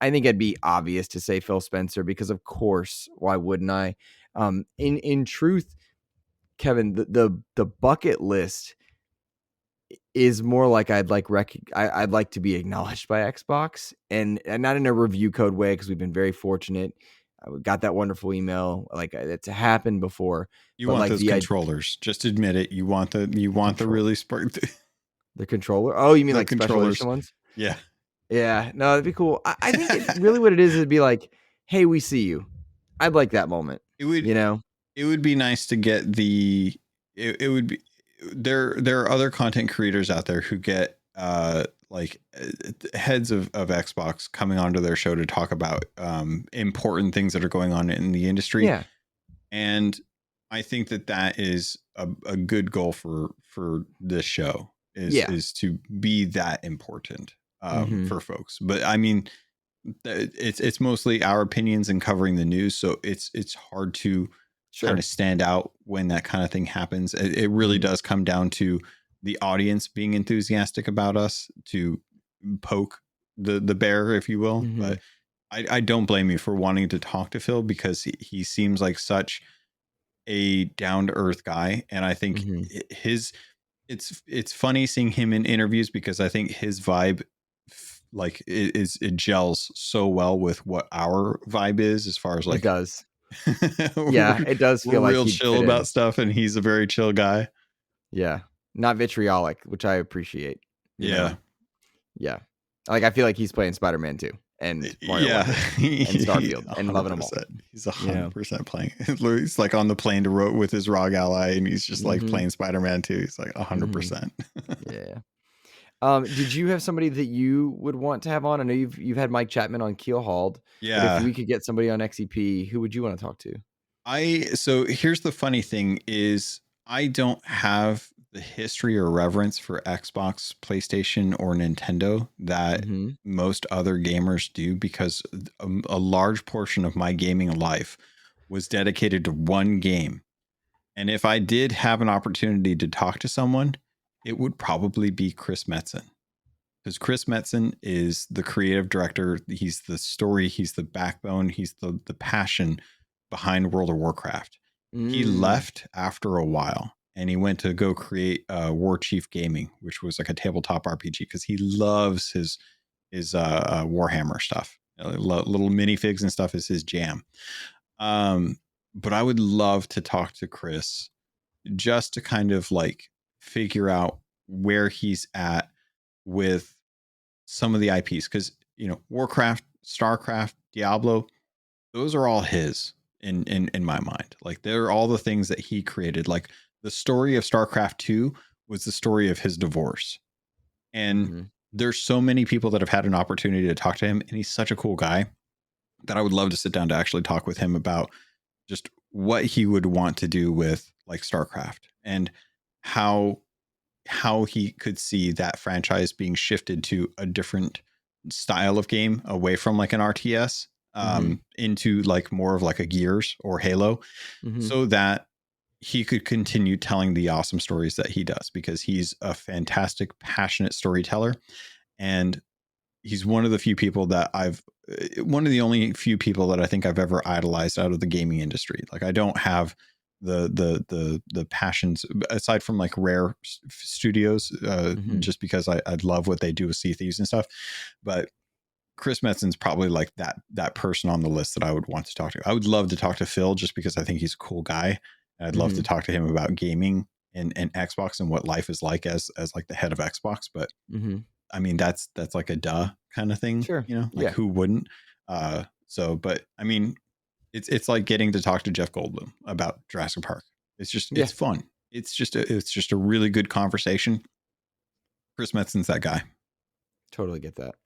[SPEAKER 1] I think it'd be obvious to say Phil Spencer because, of course, why wouldn't I? In truth, Kevin, the bucket list is more like I'd like to be acknowledged by Xbox, and not in a review code way, because we've been very fortunate. We got that wonderful email, like it's happened before,
[SPEAKER 2] You
[SPEAKER 1] but
[SPEAKER 2] want
[SPEAKER 1] like
[SPEAKER 2] those controllers. Just admit it. You want the
[SPEAKER 1] control
[SPEAKER 2] really
[SPEAKER 1] the controller. Oh, you mean
[SPEAKER 2] the
[SPEAKER 1] like special
[SPEAKER 2] controllers.
[SPEAKER 1] edition ones?
[SPEAKER 2] Yeah.
[SPEAKER 1] Yeah, no, that'd be cool. I think it really what it is be like, hey, we see you. I'd like that moment,
[SPEAKER 2] It would
[SPEAKER 1] you know?
[SPEAKER 2] it would be nice to get it would be there are other content creators out there who get heads of Xbox coming onto their show to talk about important things that are going on in the industry.
[SPEAKER 1] Yeah,
[SPEAKER 2] And I think that is a good goal for this show
[SPEAKER 1] yeah.
[SPEAKER 2] is to be that important
[SPEAKER 1] Mm-hmm.
[SPEAKER 2] for folks. But I mean, it's mostly our opinions and covering the news, so it's hard to kind
[SPEAKER 1] Sure.
[SPEAKER 2] of stand out when that kind of thing happens. It really
[SPEAKER 1] Mm-hmm.
[SPEAKER 2] does come down to the audience being enthusiastic about us to poke the bear, if you will.
[SPEAKER 1] Mm-hmm.
[SPEAKER 2] But I don't blame you for wanting to talk to Phil because he seems like such a down to earth guy, and I think
[SPEAKER 1] Mm-hmm.
[SPEAKER 2] his it's funny seeing him in interviews because I think his vibe it gels so well with what our vibe is as far as
[SPEAKER 1] It
[SPEAKER 2] like
[SPEAKER 1] does. Yeah,
[SPEAKER 2] we're,
[SPEAKER 1] it does
[SPEAKER 2] we're
[SPEAKER 1] feel like
[SPEAKER 2] real
[SPEAKER 1] he'd
[SPEAKER 2] chill
[SPEAKER 1] fit in.
[SPEAKER 2] about stuff and he's a very chill guy.
[SPEAKER 1] Yeah. Not vitriolic, which I appreciate, you know?
[SPEAKER 2] Yeah.
[SPEAKER 1] Yeah. Like I feel like he's playing Spider-Man 2 and Mario
[SPEAKER 2] Yeah.
[SPEAKER 1] Wonder and Starfield and loving them all.
[SPEAKER 2] 100%. He's
[SPEAKER 1] You know?
[SPEAKER 2] 100% playing. He's like on the plane to row with his ROG ally and he's just like
[SPEAKER 1] Mm-hmm.
[SPEAKER 2] playing Spider-Man 2. He's like
[SPEAKER 1] Mm-hmm.
[SPEAKER 2] 100%.
[SPEAKER 1] Yeah. Did you have somebody that you would want to have on? I know you've had Mike Chapman on Keelhauled, but if
[SPEAKER 2] Yeah.
[SPEAKER 1] we could get somebody on XEP, who would you want to talk to?
[SPEAKER 2] So here's the funny thing is I don't have the history or reverence for Xbox, PlayStation, or Nintendo that
[SPEAKER 1] Mm-hmm.
[SPEAKER 2] most other gamers do because a large portion of my gaming life was dedicated to one game. And if I did have an opportunity to talk to someone, it would probably be Chris Metzen. Because Chris Metzen is the creative director. He's the story, he's the backbone, he's the passion behind World of Warcraft. He
[SPEAKER 1] Mm,
[SPEAKER 2] left after a while. and he went to go create War Chief Gaming, which was like a tabletop RPG, because he loves his Warhammer stuff. Little minifigs and stuff is his jam. But I would love to talk to Chris just to kind of like figure out where he's at with some of the IPs, because Warcraft, Starcraft, Diablo, those are all his in my mind. Like, they're all the things that he created. Like, the story of Starcraft 2 was the story of his divorce. And there's so many people that have had an opportunity to talk to him, and he's such a cool guy that I would love to sit down to actually talk with him about just what he would want to do with like StarCraft, and how he could see that franchise being shifted to a different style of game, away from like an RTS, into like more of like a Gears or Halo, so that he could continue telling the awesome stories that he does, because he's a fantastic, passionate storyteller. And he's one of the few people that one of the only few people that I think I've ever idolized out of the gaming industry. Like, I don't have the passions aside from like Rare Studios, just because I love what they do with Sea Thieves and stuff. But Chris Metzen's probably like that person on the list that I would want to talk to. I would love to talk to Phil, just because I think he's a cool guy. I'd love to talk to him about gaming and Xbox and what life is like as like the head of Xbox. But I mean, that's like a duh kind of thing,
[SPEAKER 1] Sure.
[SPEAKER 2] like who wouldn't? But I mean, it's like getting to talk to Jeff Goldblum about Jurassic Park. It's just, it's fun. It's just a really good conversation. Chris Metzen's that guy.
[SPEAKER 1] Totally get that.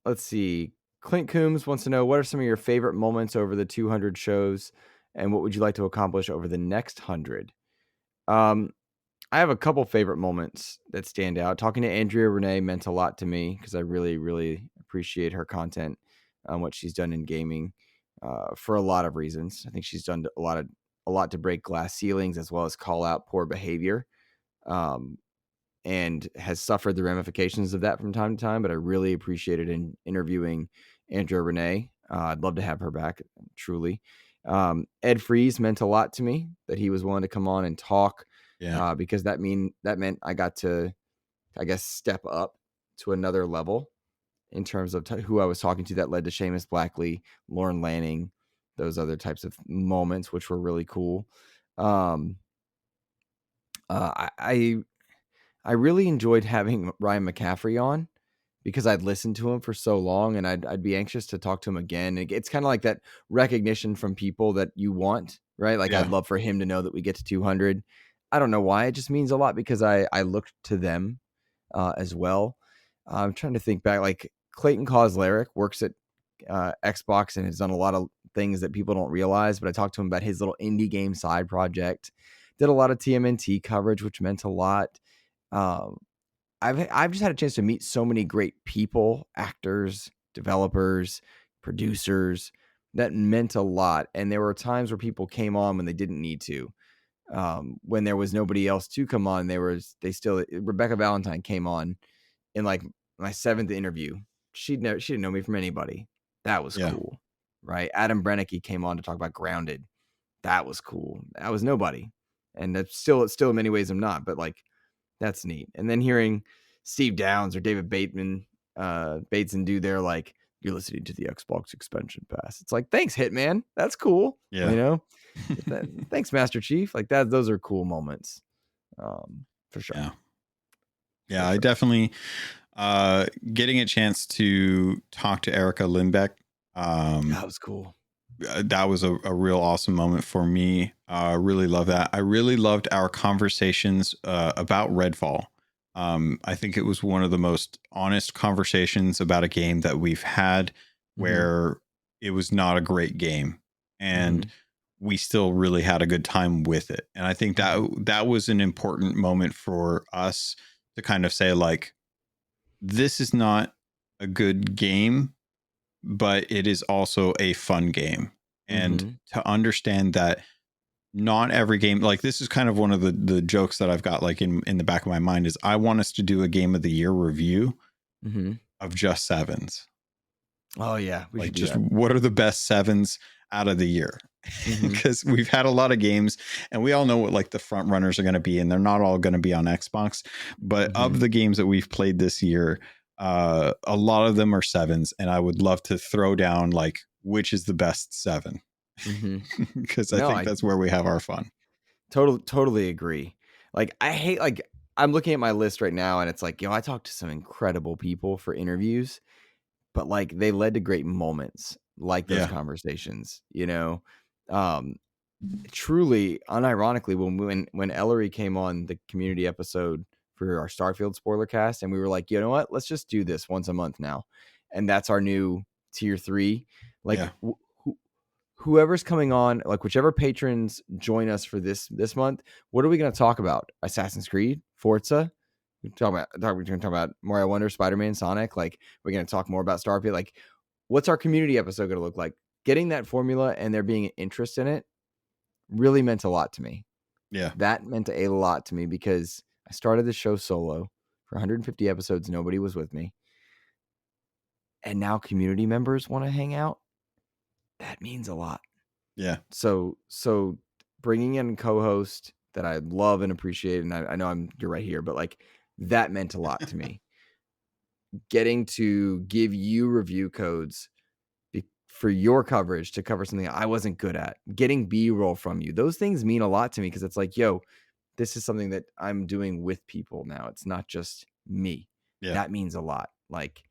[SPEAKER 1] Let's see. Clint Coombs wants to know, what are some of your favorite moments over the 200 shows, and what would you like to accomplish over the next 100? I have a couple favorite moments that stand out. Talking to Andrea Renee meant a lot to me, because I really, really appreciate her content, what she's done in gaming, for a lot of reasons. I think she's done a lot to break glass ceilings, as well as call out poor behavior, and has suffered the ramifications of that from time to time. But I really appreciated in interviewing Andrea Renee. I'd love to have her back, truly. Ed Freeze meant a lot to me, that he was willing to come on and talk. Because that meant I got to, I guess, step up to another level in terms of who I was talking to. That led to Seamus Blackley, Lauren Lanning, those other types of moments, which were really cool. I really enjoyed having Ryan McCaffrey on, because I'd listened to him for so long, and I'd be anxious to talk to him again. It's kind of like that recognition from people that you want, right? Like, I'd love for him to know that we get to 200. I don't know why. It just means a lot, because I looked to them as well. I'm trying to think back. Like, Clayton Kozlarek works at Xbox and has done a lot of things that people don't realize, but I talked to him about his little indie game side project. Did a lot of TMNT coverage, which meant a lot. I've just had a chance to meet so many great people, actors, developers, producers, that meant a lot. And there were times where people came on when they didn't need to. When there was nobody else to come on, Rebecca Valentine came on in like my 7th interview. She didn't know me from anybody. That was cool, right? Adam Brennicky came on to talk about Grounded. That was cool. I was nobody, and it's still in many ways I'm not, but like, that's neat. And then hearing Steve Downs or David Bateson do their, like, you're listening to the Xbox expansion pass. It's like, thanks, Hitman. That's cool. Thanks, Master Chief. Like that. Those are cool moments, for sure.
[SPEAKER 2] I definitely getting a chance to talk to Erica Lindbeck.
[SPEAKER 1] That was cool.
[SPEAKER 2] That was a real awesome moment for me. Really love that. I really loved our conversations about Redfall. I think it was one of the most honest conversations about a game that we've had, where it was not a great game, and we still really had a good time with it. And I think that was an important moment for us to kind of say, like, this is not a good game, but it is also a fun game. And to understand that not every game, like, this is kind of one of the jokes that I've got like in the back of my mind, is I want us to do a game of the year review of just sevens.
[SPEAKER 1] Oh yeah.
[SPEAKER 2] Like, just what are the best sevens out of the year.
[SPEAKER 1] Mm-hmm.
[SPEAKER 2] Because we've had a lot of games and we all know what like the front runners are going to be, and they're not all going to be on Xbox. But
[SPEAKER 1] Mm-hmm.
[SPEAKER 2] of the games that we've played this year, a lot of them are sevens, and I would love to throw down like which is the best seven,
[SPEAKER 1] Mm-hmm.
[SPEAKER 2] because I
[SPEAKER 1] No,
[SPEAKER 2] think
[SPEAKER 1] I
[SPEAKER 2] that's where we have our fun.
[SPEAKER 1] totally agree. Like I hate like I'm looking at my list right now and it's like, I talked to some incredible people for interviews, but like they led to great moments like those
[SPEAKER 2] Yeah,
[SPEAKER 1] conversations, Um truly unironically when Ellery came on the community episode for our Starfield spoiler cast, and we were like, you know what, let's just do this once a month now, and that's our new tier 3. Like
[SPEAKER 2] yeah,
[SPEAKER 1] whoever's coming on, like whichever patrons join us for this month, what are we going to talk about? Assassin's Creed, Forza, we're going to talk about Mario Wonder, Spider-Man, Sonic. Like we're going to talk more about Starfield. Like what's our community episode going to look like? Getting that formula and there being an interest in it really meant a lot to me.
[SPEAKER 2] yeah,
[SPEAKER 1] That meant a lot to me because I started the show solo for 150 episodes. Nobody was with me. And now community members want to hang out. That means a lot.
[SPEAKER 2] yeah,
[SPEAKER 1] So bringing in a co-host that I love and appreciate, and I know you're right here, but like that meant a lot to me. Getting to give you review codes for your coverage to cover something I wasn't good at, getting B-roll from you, those things mean a lot to me because it's like, this is something that I'm doing with people now. It's not just me.
[SPEAKER 2] yeah,
[SPEAKER 1] That means a lot. Like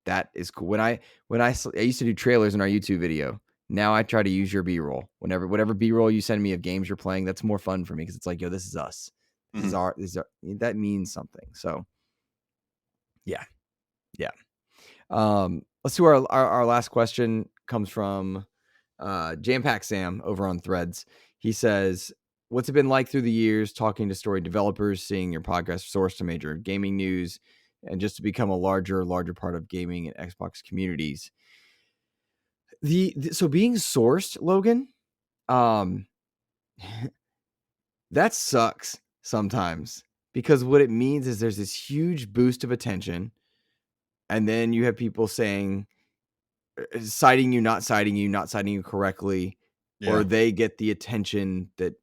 [SPEAKER 1] that is cool. I used to do trailers in our YouTube video. Now I try to use your B-roll. Whatever B-roll you send me of games you're playing, that's more fun for me because it's like, this is us.
[SPEAKER 2] mhm.
[SPEAKER 1] That means something. So yeah, yeah. Let's do our last question comes from Jam Pack Sam over on Threads. He says, "What's it been like through the years talking to story developers, seeing your podcast source to major gaming news, and just to become a larger part of gaming and Xbox communities?" So being sourced, Logan, um, that sucks sometimes because what it means is there's this huge boost of attention, and then you have people saying, citing you, not citing you, not citing you correctly, or
[SPEAKER 2] Yeah,
[SPEAKER 1] they get the attention that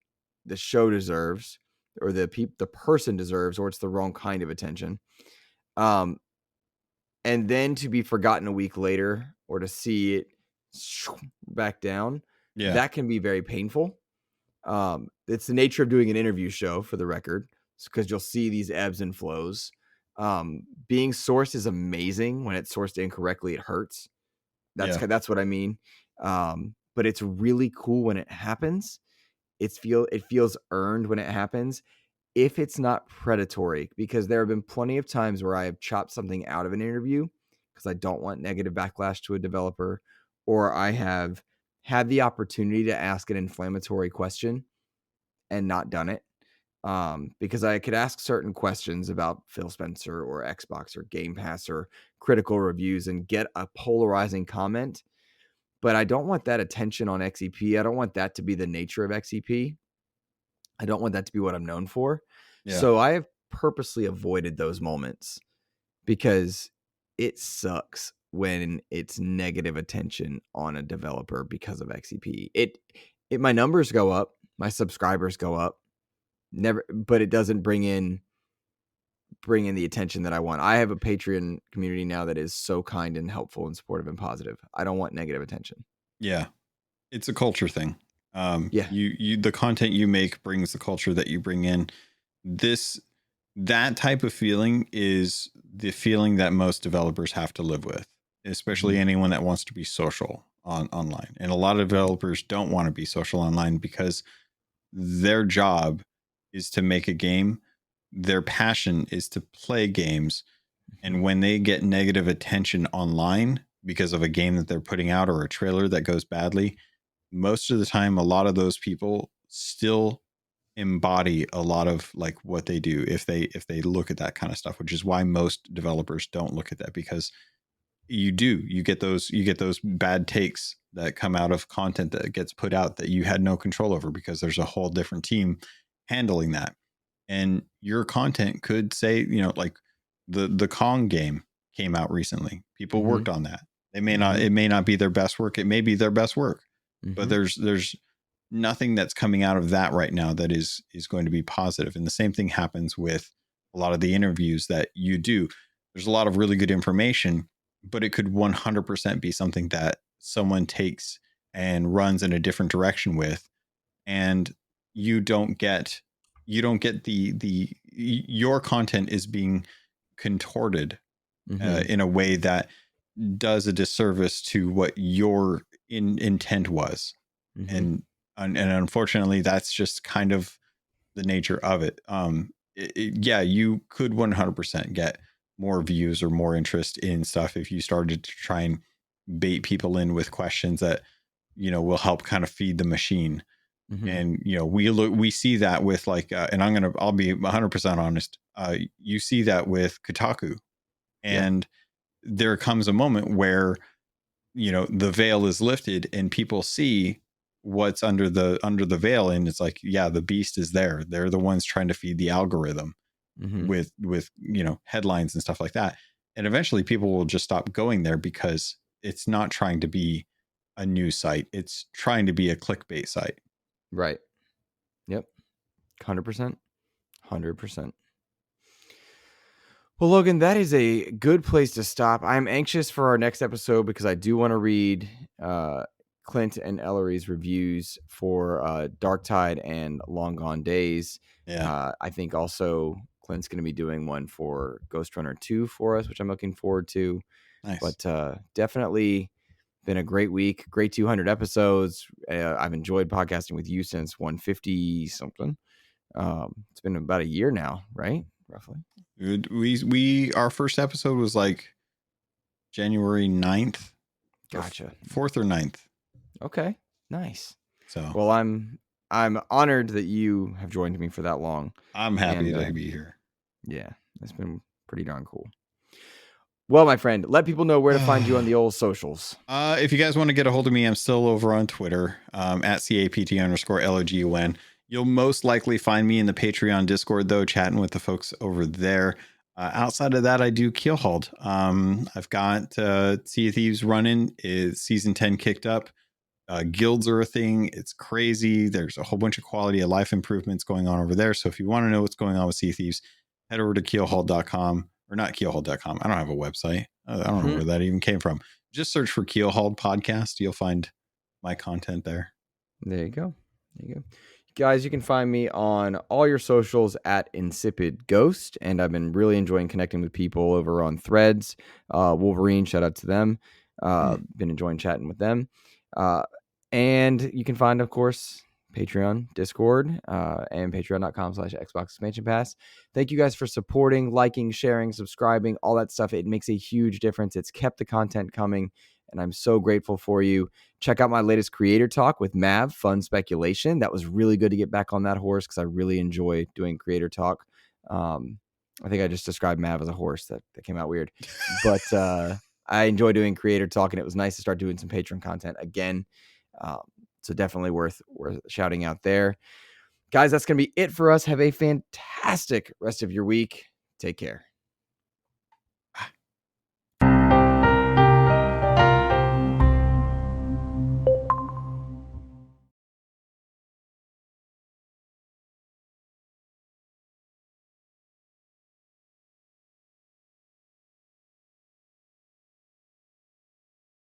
[SPEAKER 1] the show deserves, or the person deserves, or it's the wrong kind of attention. Um, and then to be forgotten a week later, or to see it back down,
[SPEAKER 2] yeah,
[SPEAKER 1] that can be very painful. It's the nature of doing an interview show, for the record, because you'll see these ebbs and flows. Being sourced is amazing. When it's sourced incorrectly, it hurts.
[SPEAKER 2] yeah,
[SPEAKER 1] That's what I mean. But it's really cool when it happens. It feels earned when it happens. If it's not predatory, because there have been plenty of times where I have chopped something out of an interview because I don't want negative backlash to a developer, or I have had the opportunity to ask an inflammatory question and not done it. Because I could ask certain questions about Phil Spencer or Xbox or Game Pass or critical reviews and get a polarizing comment, but I don't want that attention on XEP. I don't want that to be the nature of XEP. I don't want that to be what I'm known for.
[SPEAKER 2] yeah,
[SPEAKER 1] So I have purposely avoided those moments because it sucks when it's negative attention on a developer because of XEP. My numbers go up, my subscribers go up, never, but it doesn't bring in the attention that I want. I have a Patreon community now that is so kind and helpful and supportive and positive. I don't want negative attention.
[SPEAKER 2] yeah. It's a culture thing.
[SPEAKER 1] Yeah.
[SPEAKER 2] The content you make brings the culture that you bring in. This that type of feeling is the feeling that most developers have to live with, especially
[SPEAKER 1] Mhm.
[SPEAKER 2] anyone that wants to be social online. And a lot of developers don't want to be social online because their job is to make a game. Their passion is to play games. And when they get negative attention online because of a game that they're putting out or a trailer that goes badly, most of the time, a lot of those people still embody a lot of like what they do if they look at that kind of stuff, which is why most developers don't look at that, because you get those bad takes that come out of content that gets put out that you had no control over because there's a whole different team handling that. And your content could say, like the Kong game came out recently. People
[SPEAKER 1] Mhm.
[SPEAKER 2] worked on that. They may not
[SPEAKER 1] Mhm.
[SPEAKER 2] it may not be their best work. It may be their best work. but there's nothing that's coming out of that right now that is going to be positive. And the same thing happens with a lot of the interviews that you do. There's a lot of really good information, but it could 100% be something that someone takes and runs in a different direction with, and you don't get the your content is being contorted in a way that does a disservice to what your intent was. And unfortunately, that's just kind of the nature of it. Yeah, you could 100% get more views or more interest in stuff if you started to try and bait people in with questions that, you know, will help kind of feed the machine. And, you know, we see that with like, and I'll be 100% honest. You see that with Kotaku, and there comes a moment where, you know, the veil is lifted and people see what's under the veil, and it's like, yeah, the beast is there. They're the ones trying to feed the algorithm with you know, headlines and stuff like that, and eventually people will just stop going there because it's not trying to be a news site, it's trying to be a clickbait site.
[SPEAKER 1] Right. Yep. 100%. 100%. Well, Logan, that is a good place to stop. I'm anxious for our next episode because I do want to read Clint and Ellery's reviews for Darktide and Long Gone Days.
[SPEAKER 2] Yeah.
[SPEAKER 1] I think also Clint's going to be doing one for Ghost Runner 2 for us, which I'm looking forward to.
[SPEAKER 2] Nice.
[SPEAKER 1] But definitely been a great week, great 200 episodes. I've enjoyed podcasting with you since 150 something. It's been about a year now, right? Roughly.
[SPEAKER 2] We our first episode was like January 9th.
[SPEAKER 1] Gotcha.
[SPEAKER 2] 4th or 9th.
[SPEAKER 1] Okay. Nice.
[SPEAKER 2] So,
[SPEAKER 1] well, I'm honored that you have joined me for that long.
[SPEAKER 2] I'm happy to be here.
[SPEAKER 1] Yeah, it's been pretty darn cool. Well, my friend, let people know where to find you on the old socials.
[SPEAKER 2] If you guys want to get a hold of me, I'm still over on Twitter, at CAPT_LOGUN. You'll most likely find me in the Patreon Discord, though, chatting with the folks over there. Outside of that, I do Keelhauled. I've got Sea of Thieves running. Is season 10 kicked up. Guilds are a thing. It's crazy. There's a whole bunch of quality of life improvements going on over there. So if you want to know what's going on with Sea of Thieves, head over to keelhauled.com, or not keelhauled.com. I don't have a website. I don't know where that even came from. Just search for Keelhauled Podcast. You'll find my content there.
[SPEAKER 1] There you go. There you go. Guys, you can find me on all your socials at InsipidGhost, and I've been really enjoying connecting with people over on Threads. Wolverine, shout out to them. Been enjoying chatting with them. And you can find, of course, Patreon, Discord, and patreon.com/Xbox Expansion Pass. Thank you guys for supporting, liking, sharing, subscribing, all that stuff. It makes a huge difference. It's kept the content coming, and I'm so grateful for you. Check out my latest creator talk with Mav, Fun Speculation. That was really good to get back on that horse because I really enjoy doing creator talk. I think I just described Mav as a horse. That came out weird. But I enjoy doing creator talk, and it was nice to start doing some Patreon content again. So definitely worth shouting out there. Guys, that's going to be it for us. Have a fantastic rest of your week. Take care.